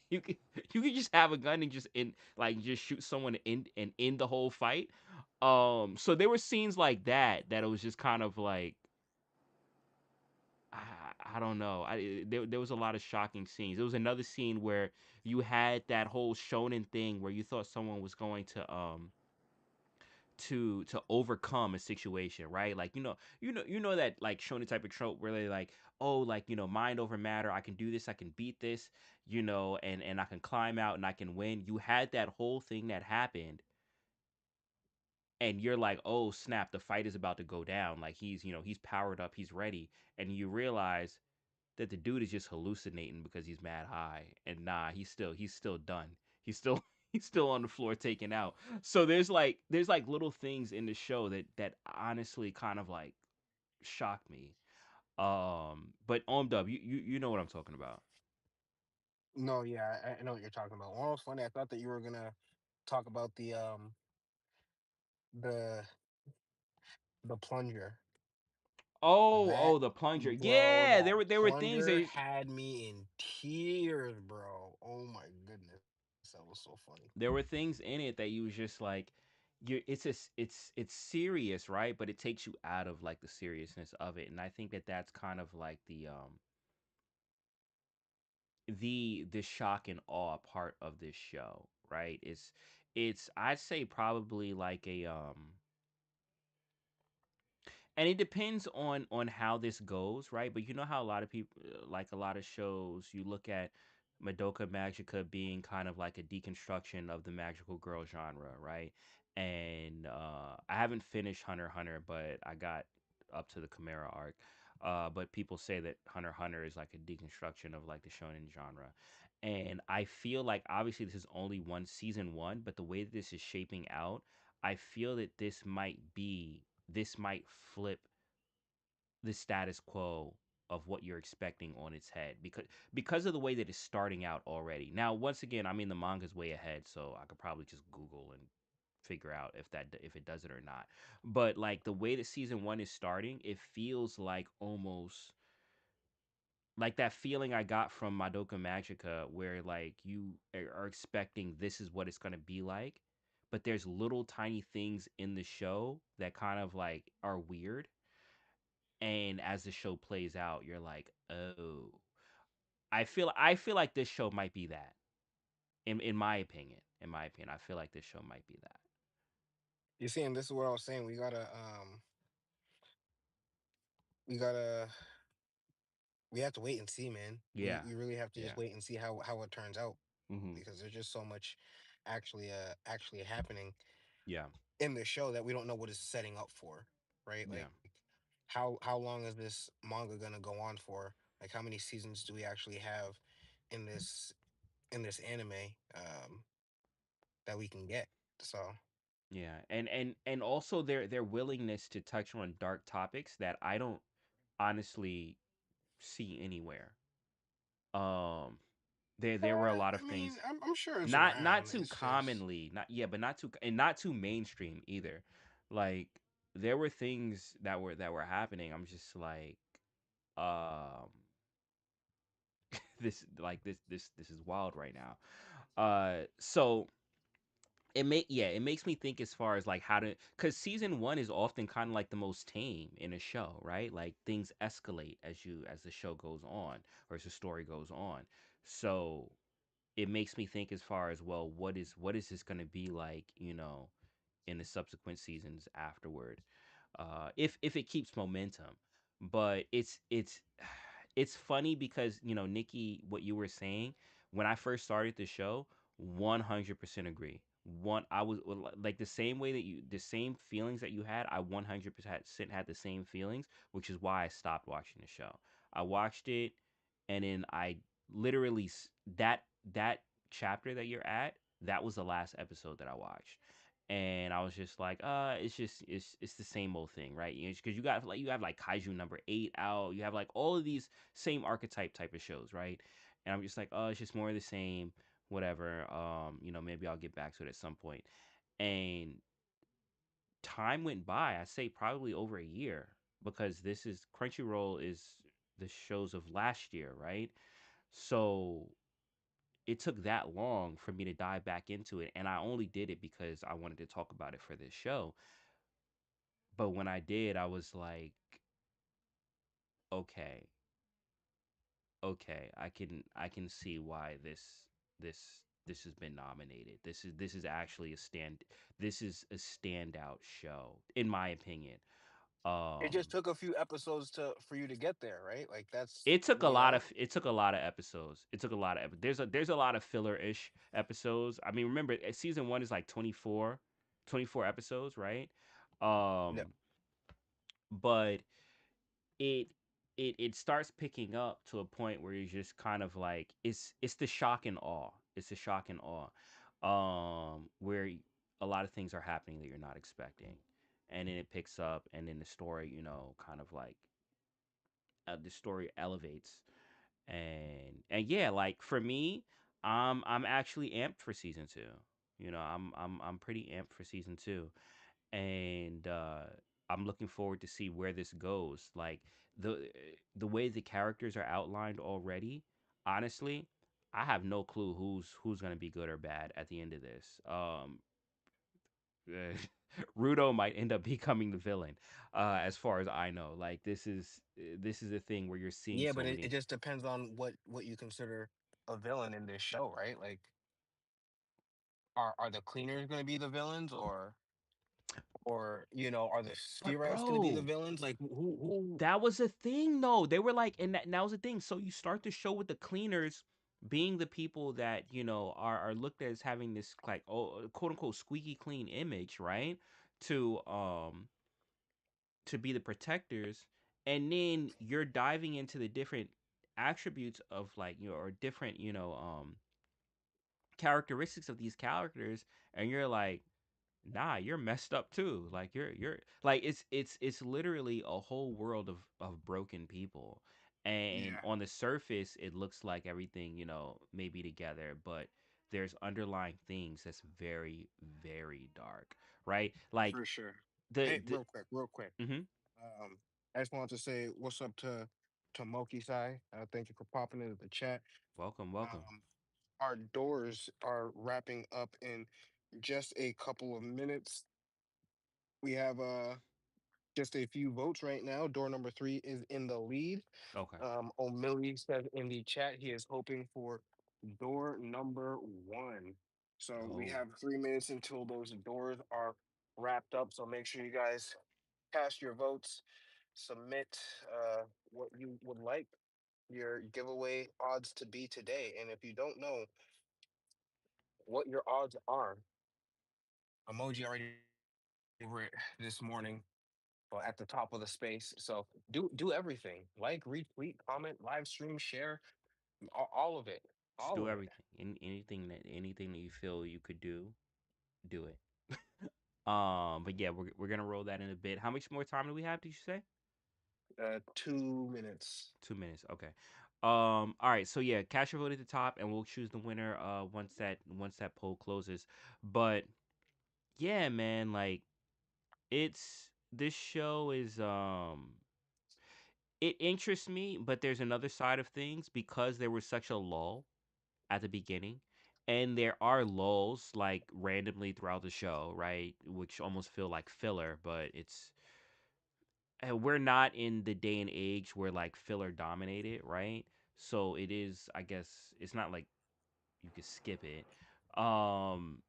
you can you can just have a gun and just shoot someone and end the whole fight. So there were scenes like that it was just kind of like I don't know. There was a lot of shocking scenes. There was another scene where you had that whole shonen thing where you thought someone was going to overcome a situation, right? Like you know that like shonen type of trope where they like, oh, like mind over matter. I can do this. I can beat this. And I can climb out and I can win. You had that whole thing that happened, and you're like, oh snap, the fight is about to go down. Like he's powered up, he's ready, and you realize that the dude is just hallucinating because he's mad high, and nah, he's still done. He's still he's still on the floor taken out. So there's like little things in the show that honestly kind of like shocked me. But Dub, you know what I'm talking about. No, yeah, I know what you're talking about. Well, it's funny. I thought that you were gonna talk about the the plunger. That Oh, the plunger. bro, Yeah, that there were things plunger that had me in tears, bro. Oh my goodness, that was so funny. there were things in it that you was just like it's serious, right? But it takes you out of like the seriousness of it, and I think that that's kind of like the shock and awe part of this show, right? It's I'd say probably like a and it depends on how this goes, right? But you know how a lot of people like a lot of shows you look at Madoka Magica being kind of like a deconstruction of the magical girl genre, right? And I haven't finished Hunter x Hunter, but I got up to the Chimera arc. But people say that Hunter x Hunter is like a deconstruction of like the shonen genre. And I feel like obviously this is only one season one, but the way that this is shaping out, I feel that this might flip the status quo of what you're expecting on its head because of the way that it's starting out already. Now, once again, I mean the manga's way ahead, so I could probably just Google and figure out if it does it or not. But like the way that season 1 is starting, it feels like almost like that feeling I got from Madoka Magica where like you are expecting this is what it's going to be like, but there's little tiny things in the show that kind of like are weird, and as the show plays out you're like, oh, I feel like this show might be that, in my opinion. I feel like this show might be that. You see, and this is what I was saying. We gotta we have to wait and see, man. We Yeah. we really have to just Yeah. wait and see how it turns out, Mhm. because there's just so much actually happening Yeah. in the show that we don't know what it's setting up for, right? Yeah. Like how long is this manga gonna go on for? Like how many seasons do we actually have in this anime that we can get? So Yeah. And also their willingness to touch on dark topics that I don't honestly see anywhere. Um there were a lot of I mean, things, I'm sure it's not around. too It's just commonly, not yeah, but not too, and not too mainstream either. Like there were things that were happening. I'm just like, um this is wild right now. So it makes me think as far as like how to, because season one is often kind of like the most tame in a show, right? Like things escalate as the show goes on, or as the story goes on. So it makes me think as far as, well, what is this going to be like, in the subsequent seasons afterward, if it keeps momentum. But it's funny because, Nikki, what you were saying when I first started the show, 100% agree. I was like the same way that the same feelings that you had. I 100% had the same feelings, which is why I stopped watching the show. I watched it, and then I literally that chapter that you're at, that was the last episode that I watched, and I was just like, it's the same old thing, right? Because you have like Kaiju number 8 out, you have like all of these same archetype type of shows, right? And I'm just like, oh, it's just more of the same, whatever. Maybe I'll get back to it at some point. And time went by. I say probably over a year, because this is Crunchyroll is the shows of last year, right? So it took that long for me to dive back into it, and I only did it because I wanted to talk about it for this show. But when I did, I was like, okay, okay, I can see why this this has been nominated. This is actually this is a standout show in my opinion. it just Um took a few episodes to for you to get there, right? Like that's it took a lot of episodes. It took a lot of there's a lot of filler-ish episodes. I mean, remember, season 1 is like 24 episodes, right? yeah. Um but it it starts picking up to a point where you're just kind of like, it's the shock and awe. It's the shock and awe, where a lot of things are happening that you're not expecting, and then it picks up, and then the story, kind of like, the story elevates. And yeah, like for me, I'm actually amped for season 2. I'm pretty amped for season 2, and I'm looking forward to see where this goes. Like the way the characters are outlined already, honestly, I have no clue who's gonna be good or bad at the end of this. Rudo might end up becoming the villain, as far as I know. Like this is a thing where you're seeing Yeah, so but it many. just depends on what you consider a villain in this show, right? Like are the cleaners going to be the villains, or are the But spirits going to be the bro, villains? Like who that was a thing though. They were like, and that was a thing. So you start the show with the cleaners, being the people that are looked at as having this like quote unquote squeaky clean image, right? To be the protectors, and then you're diving into the different attributes of like or different characteristics of these characters, and you're like, nah, you're messed up too. Like you're like it's literally a whole world of broken people. And Yeah, on the surface it looks like everything, may be together, but there's underlying things that's very, very dark, right? Like for sure. Hey, the real quick. mhm. Um, I just wanted to say what's up to Moki Sai. Thank you for popping into the chat. Welcome, welcome. Um, our doors are wrapping up in just a couple of minutes. We have just a few votes right now. Door number three is in the lead. Okay. O'Milly said in the chat he is hoping for door number one. So we Oh, have 3 minutes until those doors are wrapped up. So make sure you guys cast your votes, submit what you would like your giveaway odds to be today. And if you don't know what your odds are, Emoji already wrote it this morning at the top of the space. So do everything. Like, retweet, comment, live stream, share, all of it. just All do of it. everything. Anything that you feel you could do it. But yeah, we're gonna roll that in a bit. How much more time do we have? Did you say? 2 minutes. 2 minutes. Okay. All right. So yeah, cast your vote at the top, and we'll choose the winner. Once that poll closes. But yeah, man, like it's this show is it interests me, but there's another side of things because there was such a lull at the beginning. And there are lulls like randomly throughout the show, right? Which almost feel like filler, but we're not in the day and age where like filler dominated, right? So it is, I guess, it's not like you could skip it. Um,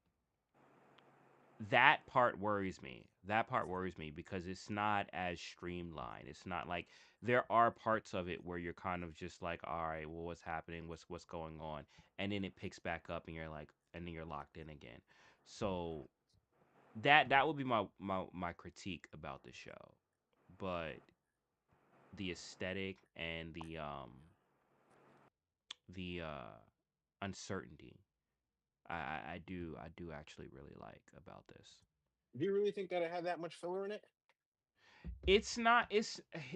that part worries me. That part worries me because it's not as streamlined. It's not like there are parts of it where you're kind of just like, all right, well, what's happening? What's going on? And then it picks back up, and you're like, and then you're locked in again. So that would be my critique about the show. But the aesthetic and the uncertainty, I do actually really like about this. Do you really think that it had that much filler in it? It's not.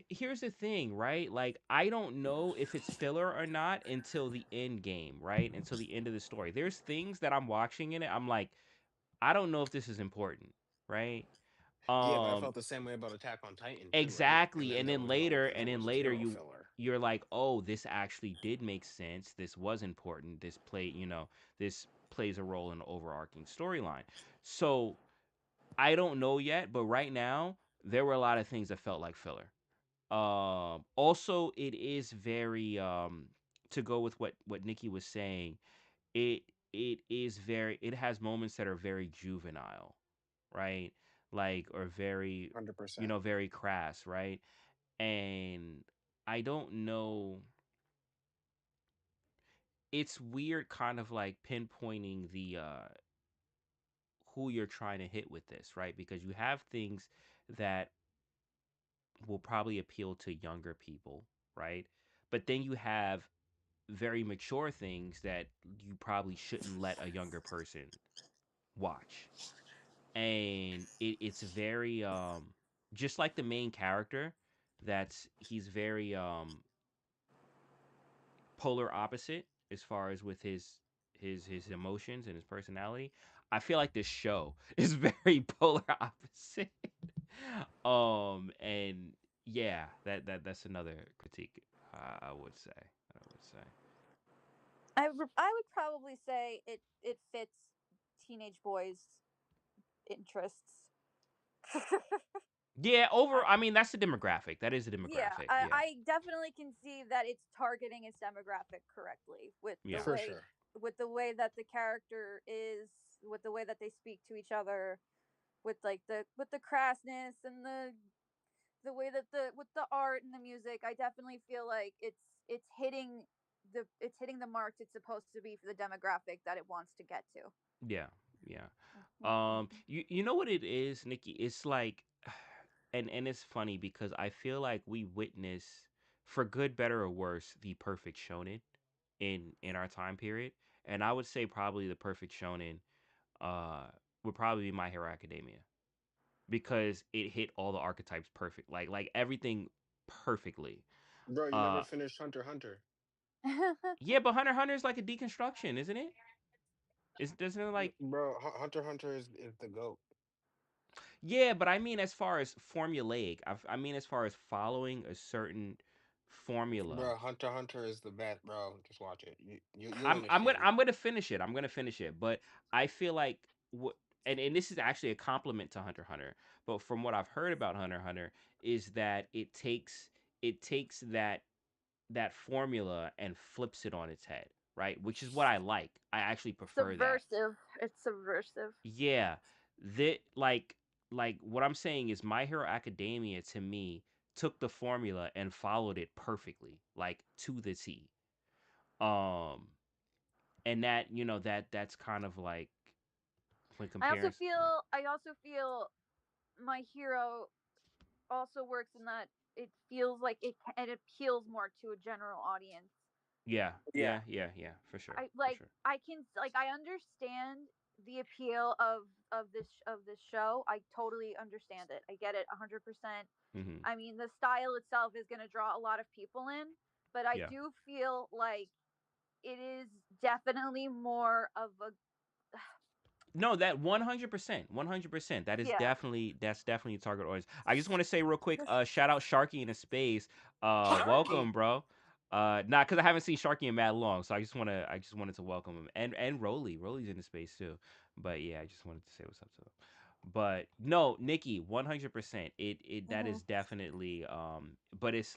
Here's the thing, right? Like I don't know if it's filler or not until the end game, right? Until the end of the story. There's things that I'm watching in it. I'm like, I don't know if this is important, right? Yeah, but I Um, felt the same way about Attack on Titan too, right? And exactly. then And there then was no, later, and there and then was later, zero filler. you're like, oh, this actually did make sense. This was important. This plays a role in the overarching storyline. So I don't know yet, but right now there were a lot of things that felt like filler. Also, it is very to go with what Nikki was saying. It it has moments that are very juvenile, right? Like or very 100%. very crass, right? And I don't know. It's weird, kind of like pinpointing the who you're trying to hit with this, right? Because you have things that will probably appeal to younger people, right? But then you have very mature things that you probably shouldn't let a younger person watch. And it's very just like the main character, he's very polar opposite as far as with his emotions and his personality. I feel like this show is very polar opposite. And yeah, that's another critique. I would say. I would say. I would probably say it fits teenage boys' interests. Yeah, I, I mean, that's the demographic. That is the yeah, demographic. Yeah, I definitely can see that it's targeting its demographic correctly yeah. For sure. with the way that the character is, with the way that they speak to each other, with like the crassness and the way that the with the art and the music. I definitely feel like it's hitting it's hitting the marks it's supposed to be for the demographic that it wants to get to. Yeah, yeah. Mhm. You know what it is, Nikki? It's like, and it's funny because I feel like we witness, for good, better, or worse, the perfect shonen in our time period, and I would say probably the perfect shonen uh would probably be My Hero Academia because it hit all the archetypes perfect, like everything perfectly. Bro, you never Uh, finished Hunter x Hunter. yeah, but Hunter x Hunter is like a deconstruction, isn't it? Is doesn't it like Bro, Hunter x Hunter is the goat. yeah, but I mean as far as formulaic, I mean as far as following a certain formula. Bro, Hunter x Hunter is the best, bro. Just watch it. You'll I'm gonna understand. I'm gonna finish it. I'm gonna finish it, but I feel like what and this is actually a compliment to Hunter x Hunter. But from what I've heard about Hunter x Hunter is that it takes that formula and flips it on its head, right? Which is what I like. I actually prefer that. Subversive. It's subversive. Yeah, that like what I'm saying is My Hero Academia to me took the formula and followed it perfectly, like to the T. Um, and that that's kind of like when comparing. Yeah, I also feel my hero also works in that it feels like it appeals more to a general audience. yeah, Yeah. yeah, yeah, yeah, for sure, I for like sure. I can like I understand the appeal of this show. I totally understand it. I get it 100%. Hmm. I mean, the style itself is going to draw a lot of people in, but I Yeah. do feel like it is definitely more of a No, that 100%, 100%. yeah. That's definitely a target audience. I just want to say real quick, shout out Sharky in a space. Sharky. Welcome, bro. Not because I haven't seen Sharky in mad long, so I just wanted to welcome him and Rolly's in the space too. But yeah, I just wanted to say what's up to him. But no, Nikki, 100%. It that Mhm. is definitely but it's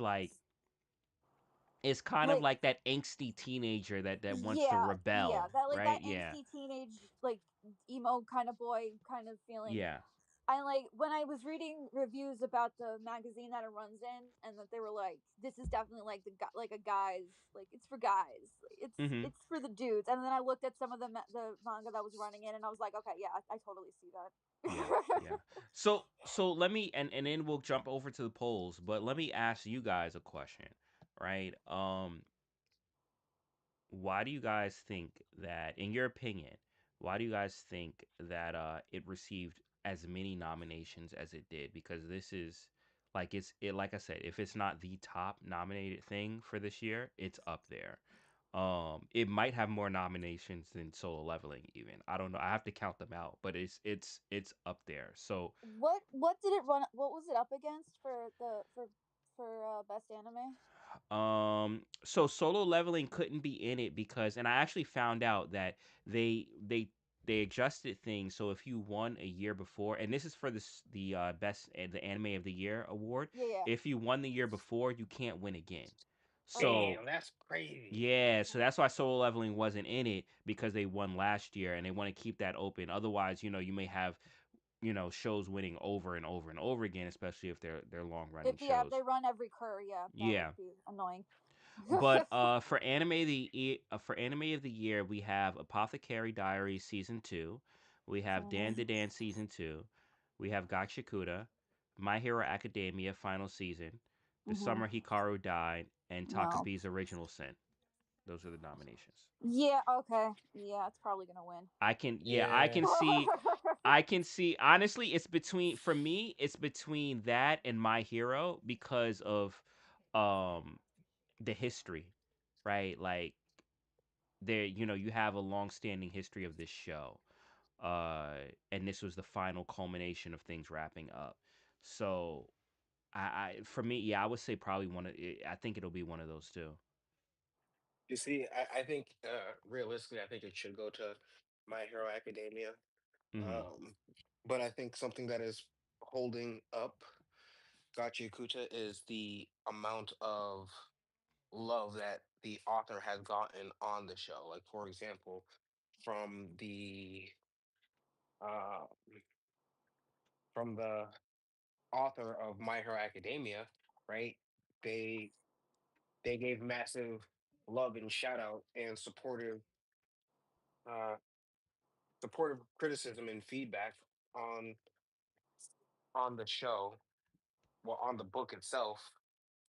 kind of Like like that angsty teenager that wants to yeah, rebel, that like right? that Yeah, angsty teenage like emo kind of boy kind of feeling. yeah. I like when I was reading reviews about the magazine that it runs in, and that they were like, "This is definitely like like a guys, like it's for guys, Mm-hmm. it's for the dudes." And then I looked at some of the manga that was running in, and I was like, "Okay, yeah, I totally see Yeah, that." yeah. So let me and then we'll jump over to the polls, but let me ask you guys a question, right? Why do you guys think that, in your opinion, why do you guys think that it received as many nominations as it did? Because this is like I said, if it's not the top nominated thing for this year, it's up there. It might have more nominations than Solo Leveling even. I don't know. I have to count them out, but it's up there. So What did it run? What was it up against for the for best anime? so Solo Leveling couldn't be in it because, and I actually found out that they they they adjusted things. So if you won a year before, and this is for the best the anime of the year award, Yeah, yeah. if you won the year before, you can't win again. Okay. So Damn, that's crazy. yeah, so that's why Solo Leveling wasn't in it because they won last year and they want to keep that open. Otherwise, you may have shows winning over and over and over again, especially if they're long running If shows. they run every cur, yeah, that would Yeah. be annoying. But for anime of the year, we have Apothecary Diaries season 2, we have Dan to Mhm. Dan season 2, we have Gachiakuta, My Hero Academia final season, The Mhm. Summer Hikaru Died, and No. Takabi's Original Sin. Those are the nominations. Yeah. Okay. Yeah, it's probably gonna win. Yeah, Yeah. I can see honestly for me it's between that and My Hero because of um the history, right? Like you have a long-standing history of this show. Uh and this was the final culmination of things wrapping up. So for me, yeah, I would say probably I think it'll be one of those two. You see, I think realistically, I think it should go to My Hero Academia. Mhm. Um, but I think something that is holding up Gachiakuta is the amount of love that the author has gotten on the show. Like, for example, from uh, the author of My Hero Academia, right? They they gave massive. love and shout out and uh, supportive criticism and feedback on on the show, well, on the book itself,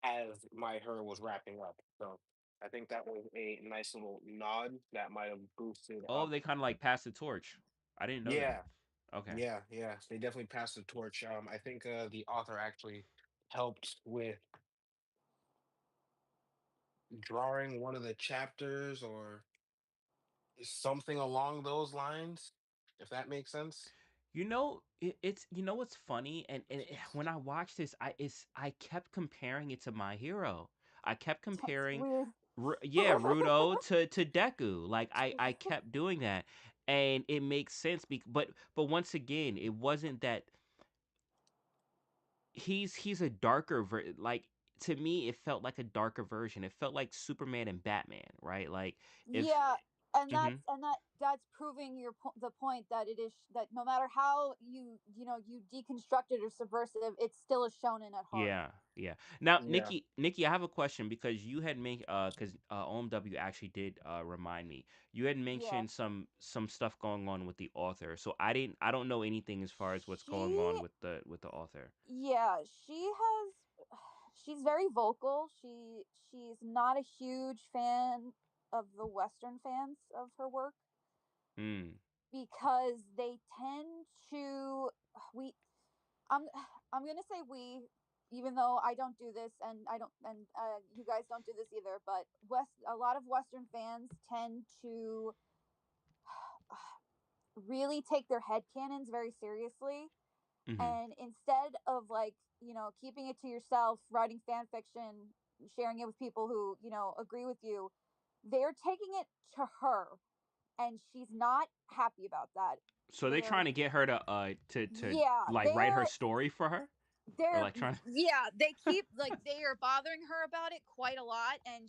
as My Her was wrapping up. So I think that was a nice little nod that might have boosted Oh, up. they kind of like passed the torch. I didn't know that. Yeah, Okay. yeah. They definitely passed the torch. I think the author actually helped with drawing one of the chapters or something along those lines, if that makes sense. It's what's funny, when I watched this, I kept comparing it to My Hero. I kept That's comparing, weird. yeah, Rudo to Deku. Like I kept doing that, and it makes sense. But once again, it wasn't that he's a darker like, to me, it felt like a darker version. It felt like Superman and Batman, right? Like if. Yeah, and Hmm. that's proving the point that it is that no matter how you deconstruct it or subversive, it's still a shonen at heart. Yeah, yeah. Now, Yeah. Nikki, I have a question, because you had made because OMW actually did remind me. You had Yeah, mentioned some stuff going on with the author, so I don't know anything as far as what's going she on with the author. yeah she's very vocal. She's not a huge fan of the Western fans of her work Hmm. because they tend to we I'm I'm gonna say we, even though I don't do this and I don't and you guys don't do this either. But a lot of Western fans tend to really take their head canons very seriously, Mm-hmm. and instead of like keeping it to yourself, writing fan fiction, sharing it with people who agree with you, they're taking it to her, and she's not happy about that. So they're They're trying to get her to yeah like write her they're story for her, or they're like trying. yeah they keep like they are bothering her about it quite a lot, and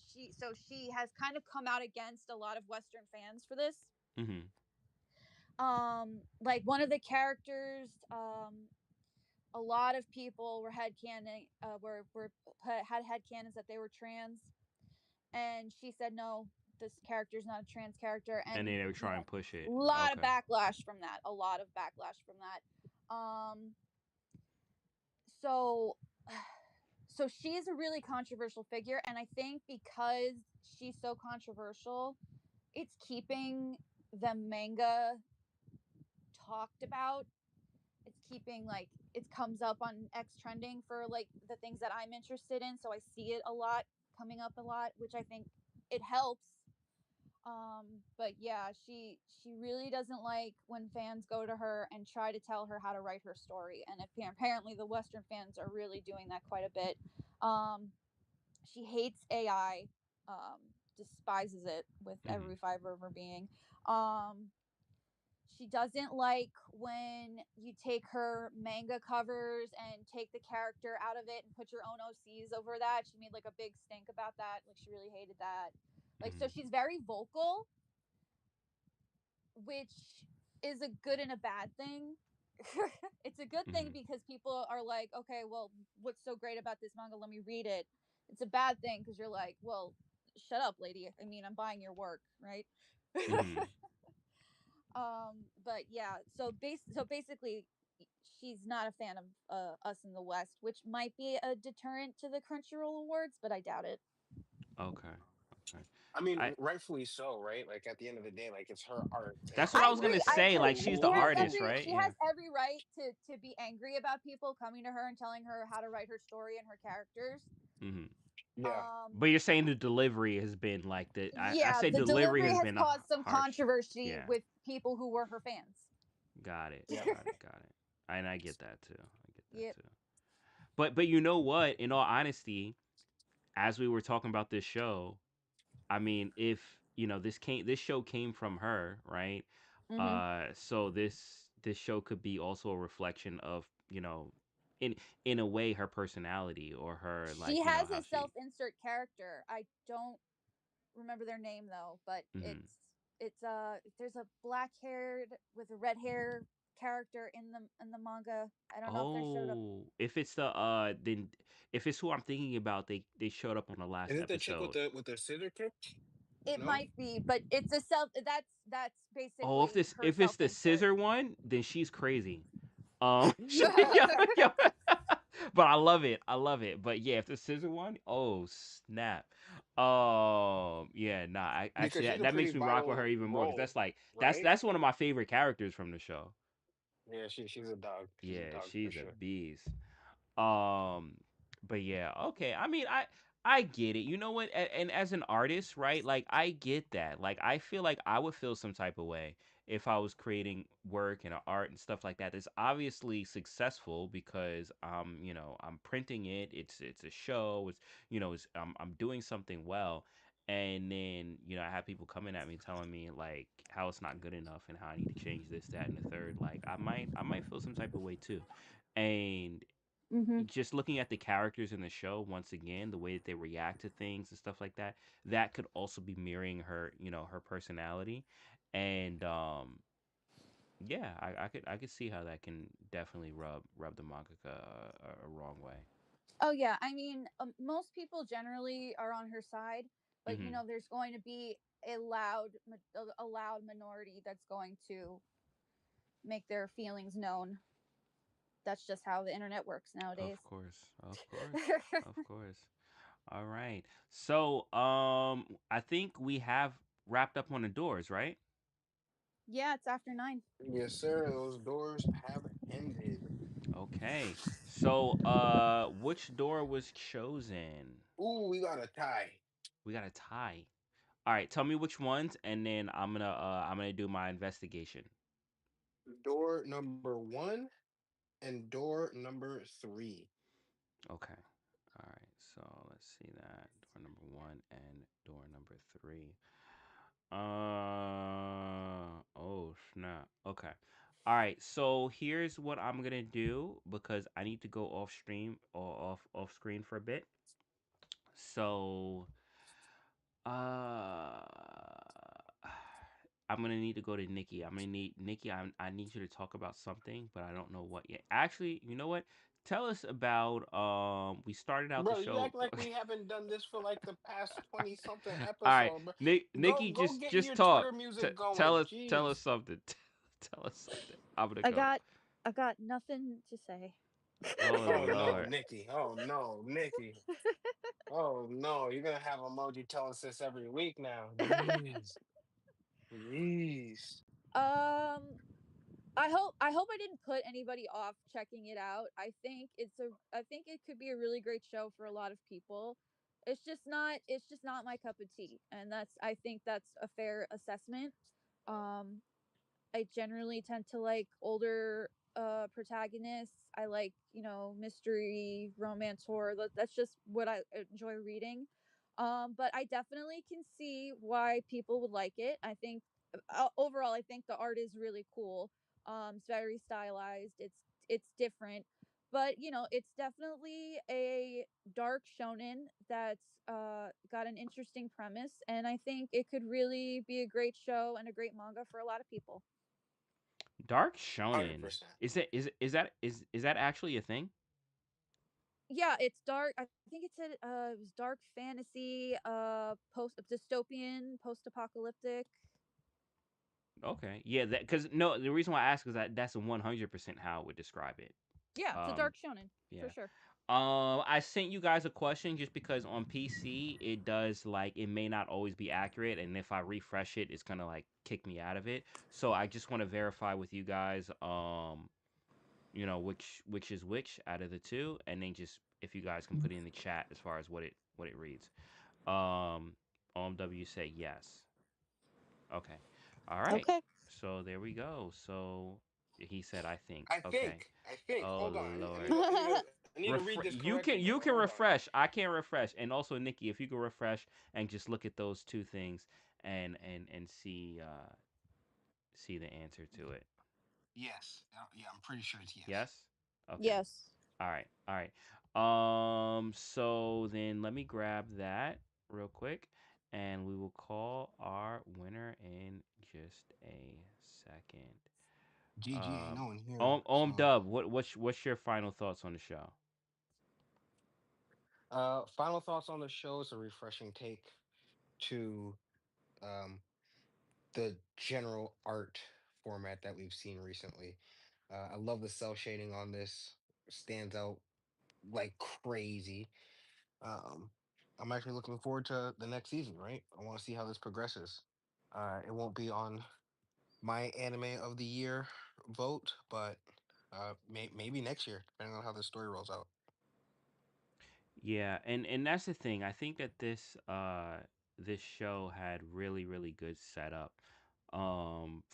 she has kind of come out against a lot of Western fans for this. Mm-hmm. Like one of the characters, a lot of people were headcanon were had headcanons that they were trans, and she said no, this character is not a trans character. And then And they were trying to push a it. lot of Okay. backlash from that, a lot of backlash from that. So so she's a really controversial figure, and I think because she's so controversial, it's keeping the manga talked about. It's keeping like it comes up on X trending for like the things that I'm interested in, so I see it a lot, coming up a lot, which I think it helps. But yeah, she really doesn't like when fans go to her and try to tell her how to write her story, and apparently the Western fans are really doing that quite a bit. um she hates AI, um despises it with Mm-hmm. every fiber of her being. um she doesn't like when you take her manga covers and take the character out of it and put your own OCs over that. She made like a big stink about that. Like she really hated that. Like so Mm-hmm. she's very vocal, which is a good and a bad thing. It's a good thing Mm-hmm. because people are like, okay, well, what's so great about this manga? Let me read it. It's a bad thing because you're like, well, shut up, lady. I mean, I'm buying your work, right? Mm-hmm. But yeah, so basically, she's not a fan of us in the West, which might be a deterrent to the Crunchyroll Awards, but I doubt it. Okay. Okay. I mean, I rightfully so, right? Like at the end of the day, like it's her art, and That's what her I I was gonna agree. work I has say. the agree. Like, she's the She has artist, longevity. right? every she Yeah. has every right to be angry about people coming to her and telling her how to write her story and her characters. Mm-hmm. Yeah. Um, But you're saying the delivery has been like I yeah, say the delivery delivery has has been caused some harsh. controversy Yeah. with people who were her fans. Got it. Yeah. Got it. Got it. And I get that too. I get that Yep. too. But you know what? In all honesty, as we were talking about this show, I mean, if this show came from her, right? Hmm. So this show could be also a reflection of, in in a way, her personality, or her, She like, has how a she. self-insert character. I don't remember their name though, but Hmm. it's there's a black haired with a red hair. character in the manga. I don't know if they showed up. Oh, if it's the then if it's who I'm thinking about, they showed up on the last Is it the chick episode. with the scissor kick? It No. might be, but it's a self. That's Oh, basically her if it's self the insert. scissor one, then she's crazy. Yeah, yeah. But I love it. I love it. But yeah, if the scissor one, oh snap. Yeah, nah. I Because actually she's a that pretty makes me rock with her vital even more because role, that's like right? that's one of my favorite characters from the show. Yeah, she's a dog. She's a Yeah, dog for she's a sure. beast. Um, but yeah, okay. I mean, I get it. You know what? And as an artist, right? Like I get that. Like I feel like I would feel some type of way if I was creating work and art and stuff like that. That's obviously successful because I'm printing it. It's a show. I'm doing something well. And then, I have people coming at me telling me like how it's not good enough and how I need to change this, that, and the third. Like I might feel some type of way too. And Hmm. just looking at the characters in the show once again, the way that they react to things and stuff like that, that could also be mirroring her personality. And yeah, I could see how that can definitely rub the mangaka a wrong way. Oh yeah, I mean, most people generally are on her side, but Hmm. there's going to be a loud minority that's going to make their feelings known. That's just how the internet works nowadays. Of course, of course, of course. All right. So, I think we have wrapped up on the doors, right? Yeah, it's after 9. Yes, sir. Those doors have ended. Okay. So, which door was chosen? Ooh, we got a tie. We got a tie. All right, tell me which ones, and then I'm gonna do my investigation. Door number one and door number three. Okay. All right. So let's see that door number one and door number three. Oh snap. Okay. All right. So here's what I'm gonna do because I need to go off stream or off screen for a bit. So Uh, I'm gonna need to go to Nikki. I'm gonna need Nikki. I need you to talk about something, but I don't know what yet. Actually, you know what? Tell us about. We started out the Bro, you show. act like we haven't done this for like the past 20 something All right, episode, bro. Nikki, Go just get just your talk. Twitter music Tell going. us Jeez. something. Tell us something. I'm gonna I go. got I got nothing to say. Oh Oh no, Lord. Nikki. Oh no, Nikki. Oh no, you're gonna have emoji telling us this every week now. Jeez. Jeez. um I hope I didn't put anybody off checking it out. I think it could be a really great show for a lot of people. It's just not my cup of tea, and I think that's a fair assessment. Um I generally tend to like older protagonists. I like, mystery, romance, horror. That's just what I enjoy reading. But I definitely can see why people would like it. I think overall I think the art is really cool. It's very stylized. It's different. But, it's definitely a dark shonen that's got an interesting premise, and I think it could really be a great show and a great manga for a lot of people. Dark Shonen. 100%. Is that actually a thing? Yeah, it's dark. I think it said it was dark fantasy, post dystopian, post apocalyptic. Okay. Yeah. That because no, the reason why I ask is that's 100% how I would describe it. Yeah, it's a Um. dark shonen for Yeah. sure. I sent you guys a question just because on PC it does like it may not always be accurate, and if I refresh it, it's gonna like kick me out of it. So I just want to verify with you guys, which is which out of the two, and then just if you guys can put it in the chat as far as what it reads. Um, OMW say yes. Okay. All right. Okay. So there we go. So he said, I think. I Okay. think. I think. Oh Hold on. Lord. I need to read this You correctly can though. you can Hold on. refresh. I can't refresh. And also Nikki, if you can refresh and just look at those two things and see the answer to it. Yes. Yeah, I'm pretty sure it's yes. Yes? Okay. Yes. All right. All right. So then let me grab that real quick and we will call our winner in just a second. GG ain't Um, no one here. So, Dub, what's your final thoughts on the show? final thoughts on the show is a refreshing take to um, the general art format that we've seen recently. I love the cell shading on this. Stands out like crazy. Um, I'm actually looking forward to the next season, right? I want to see how this progresses. It won't be on my anime of the year vote, but maybe next year, depending on how this story rolls out. Yeah, and that's the thing. I think that this show had really good setup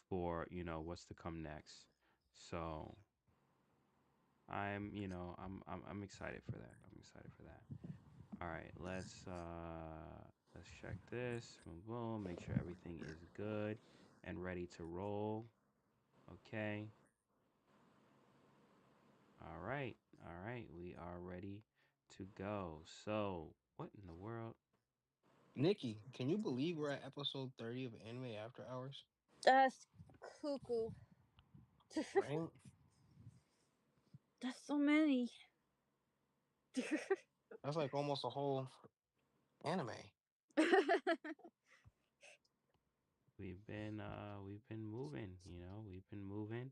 for, what's to come next. So, I'm excited for that. I'm excited for that. All right, let's check this. Boom boom, make sure everything is good and ready to roll. Okay. All right. All right, we are ready to go. So, what in the world? Nikki, can you believe we're at episode 30 of Anime After Hours? That's cuckoo. Right? That's so many. That's like almost a whole anime. We've been moving, we've been moving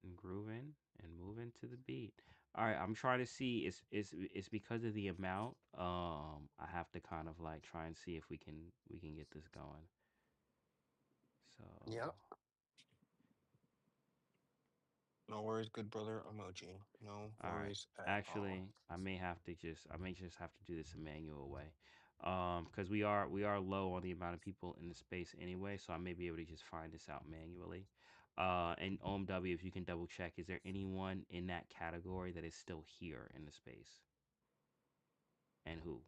and grooving and moving to the beat. All right, I'm trying to see. It's because of the amount. I have to kind of like try and see if we can get this going. So, Yep. No worries, good brother emoji. No all right. worries at all. Actually, I may just have to do this a manual way. Because we are low on the amount of people in the space anyway, so I may be able to just find this out manually. And OMW, if you can double check, is there anyone in that category that is still here in the space, and who?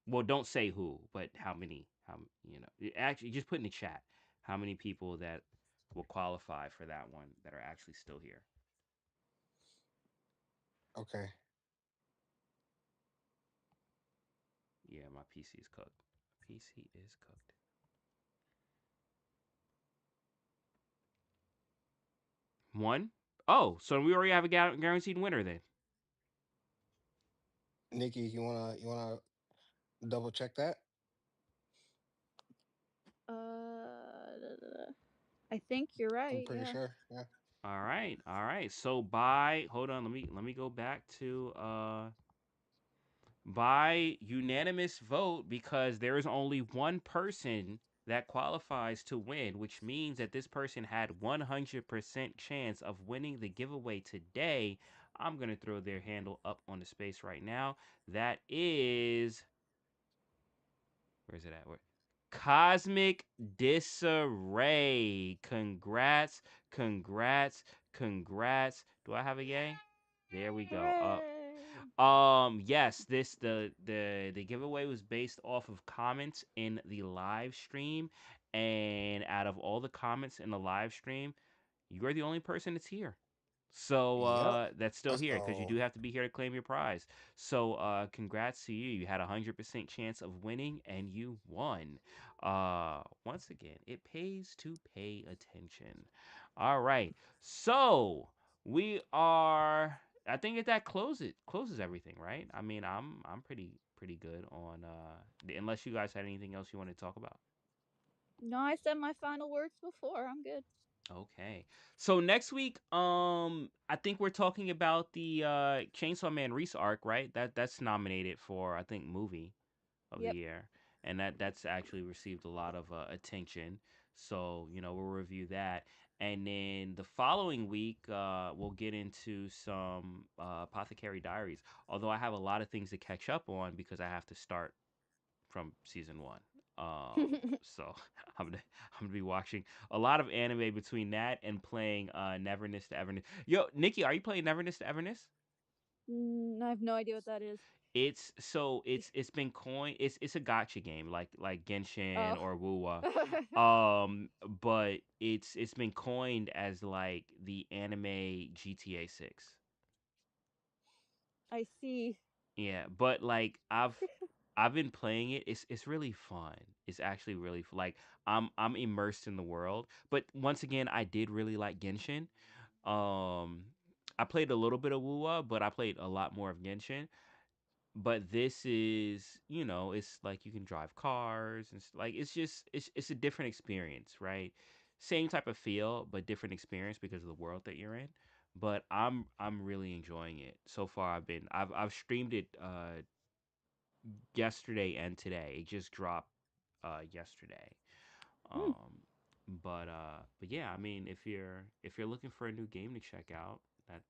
Well, don't say who, but how many? Actually, just put in the chat how many people that will qualify for that one that are actually still here. Okay. Yeah, my PC is cooked. PC is cooked. One. Oh, so we already have a guaranteed winner then. Nikki, you wanna double check that? I think you're I'm right. pretty Yeah. sure. Yeah. All right, all right. So by hold on, let me go back to by unanimous vote, because there is only one person that qualifies to win, which means that this person had 100% chance of winning the giveaway today. I'm going to throw their handle up on the space right now. That is, where's it at? Cosmic Disarray. Congrats, congrats, congrats. Do I have a yay? There we go. Hooray! Yes, the giveaway was based off of comments in the live stream, and out of all the comments in the live stream, you're the only person that's here. So Yep. that's still here, because you So do have to be here to claim your prize. So congrats to you. You had 100% chance of winning, and you won. Once again, it pays to pay attention. All right. So we are. I think that closes everything, right? I mean, I'm pretty good on unless you guys had anything else you want to talk about. No, I said my final words before. I'm good. Okay. So next week, I think we're talking about the Chainsaw Man Reese arc, right? That's nominated for, I think, movie of the Yep. year, and that's actually received a lot of attention. So we'll review that, and then the following week, we'll get into some Apothecary Diaries. Although I have a lot of things to catch up on because I have to start from season one. So I'm gonna be watching a lot of anime between that and playing Neverness to Everness. Yo, Nikki, are you playing Neverness to Everness? I have no idea what that is. It's been coined. It's a gotcha game like Oh. Genshin or Wuwa. But it's been coined as like the anime GTA 6. I see. Yeah, but like I've been playing it. It's really fun. It's actually really like I'm immersed in the world. But once again, I did really like Genshin. Um, I played a little bit of Wuwa, but I played a lot more of Genshin. But this is, it's like you can drive cars and like it's a different experience, right? Same type of feel, but different experience because of the world that you're in. But I'm really enjoying it so far. I've streamed it yesterday and today. It just dropped yesterday. Hmm. But yeah, I mean, if you're looking for a new game to check out, that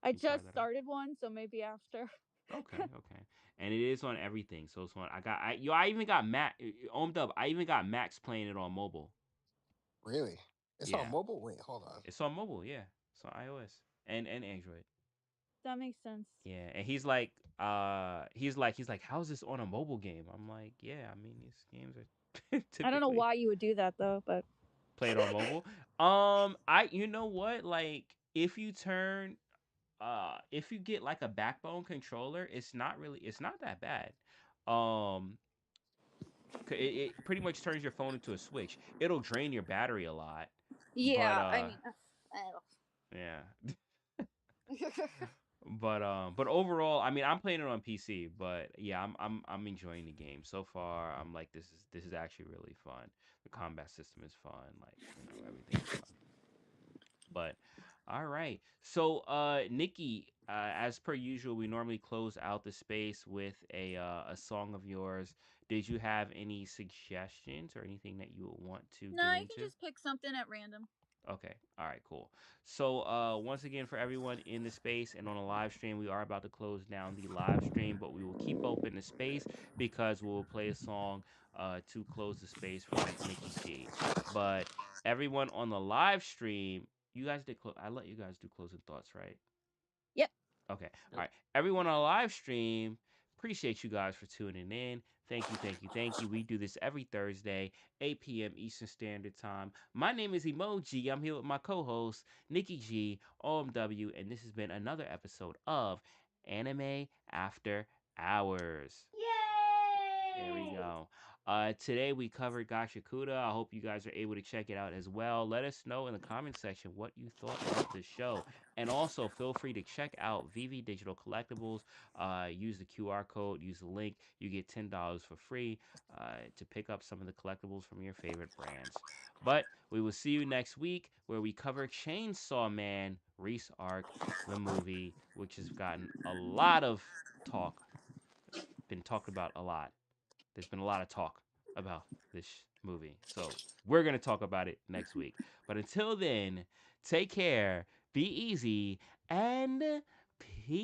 I you can try just that out. started one, so maybe after. Okay, okay. And it is on everything. So it's on. I even got Mac. Dub. I even got Max playing it on mobile. Really? It's on Yeah, mobile? Wait, hold on. it's on mobile. Yeah, it's on iOS and Android. That makes sense. Yeah, and he's like, how's this on a mobile game? I'm like, yeah. I mean, these games are I don't know typically why you would do that though, but played on mobile. You know what? Like, if you get like a backbone controller, it's not that bad. Um, it pretty much turns your phone into a switch. It'll drain your battery a lot, but yeah, I mean, yeah. But overall, I mean, I'm playing it on PC, but yeah, I'm enjoying the game so far. I'm like, this is actually really fun. The combat system is fun, like everything is fun. But all right. So Nikki, as per usual, we normally close out the space with a song of yours. Did you have any suggestions or anything that you want to no, get you can into? just pick something at random. Okay. All right, cool. So once again for everyone in the space and on a live stream, we are about to close down the live stream, but we will keep open the space because we'll play a song to close the space from Nikki G. But everyone on the live stream, you guys did I let you guys do closing thoughts, right? Yep. Okay. All Yep. right. Everyone on live stream, appreciate you guys for tuning in. Thank you, thank you, thank you. We do this every Thursday, 8 p.m. Eastern Standard Time. My name is Emojii. I'm here with my co host, Nikki G, OMW, and this has been another episode of Anime After Hours. There we go. Today we covered Gachiakuta. I hope you guys are able to check it out as well. Let us know in the comment section what you thought of the show. And also feel free to check out VV Digital Collectibles. Use the QR code, use the link. You get $10 for free to pick up some of the collectibles from your favorite brands. But we will see you next week where we cover Chainsaw Man Reese Arc, the movie, which has gotten a lot of talk, been talked about a lot. There's been a lot of talk about this movie. So we're going to talk about it next week. But until then, take care, be easy, and peace.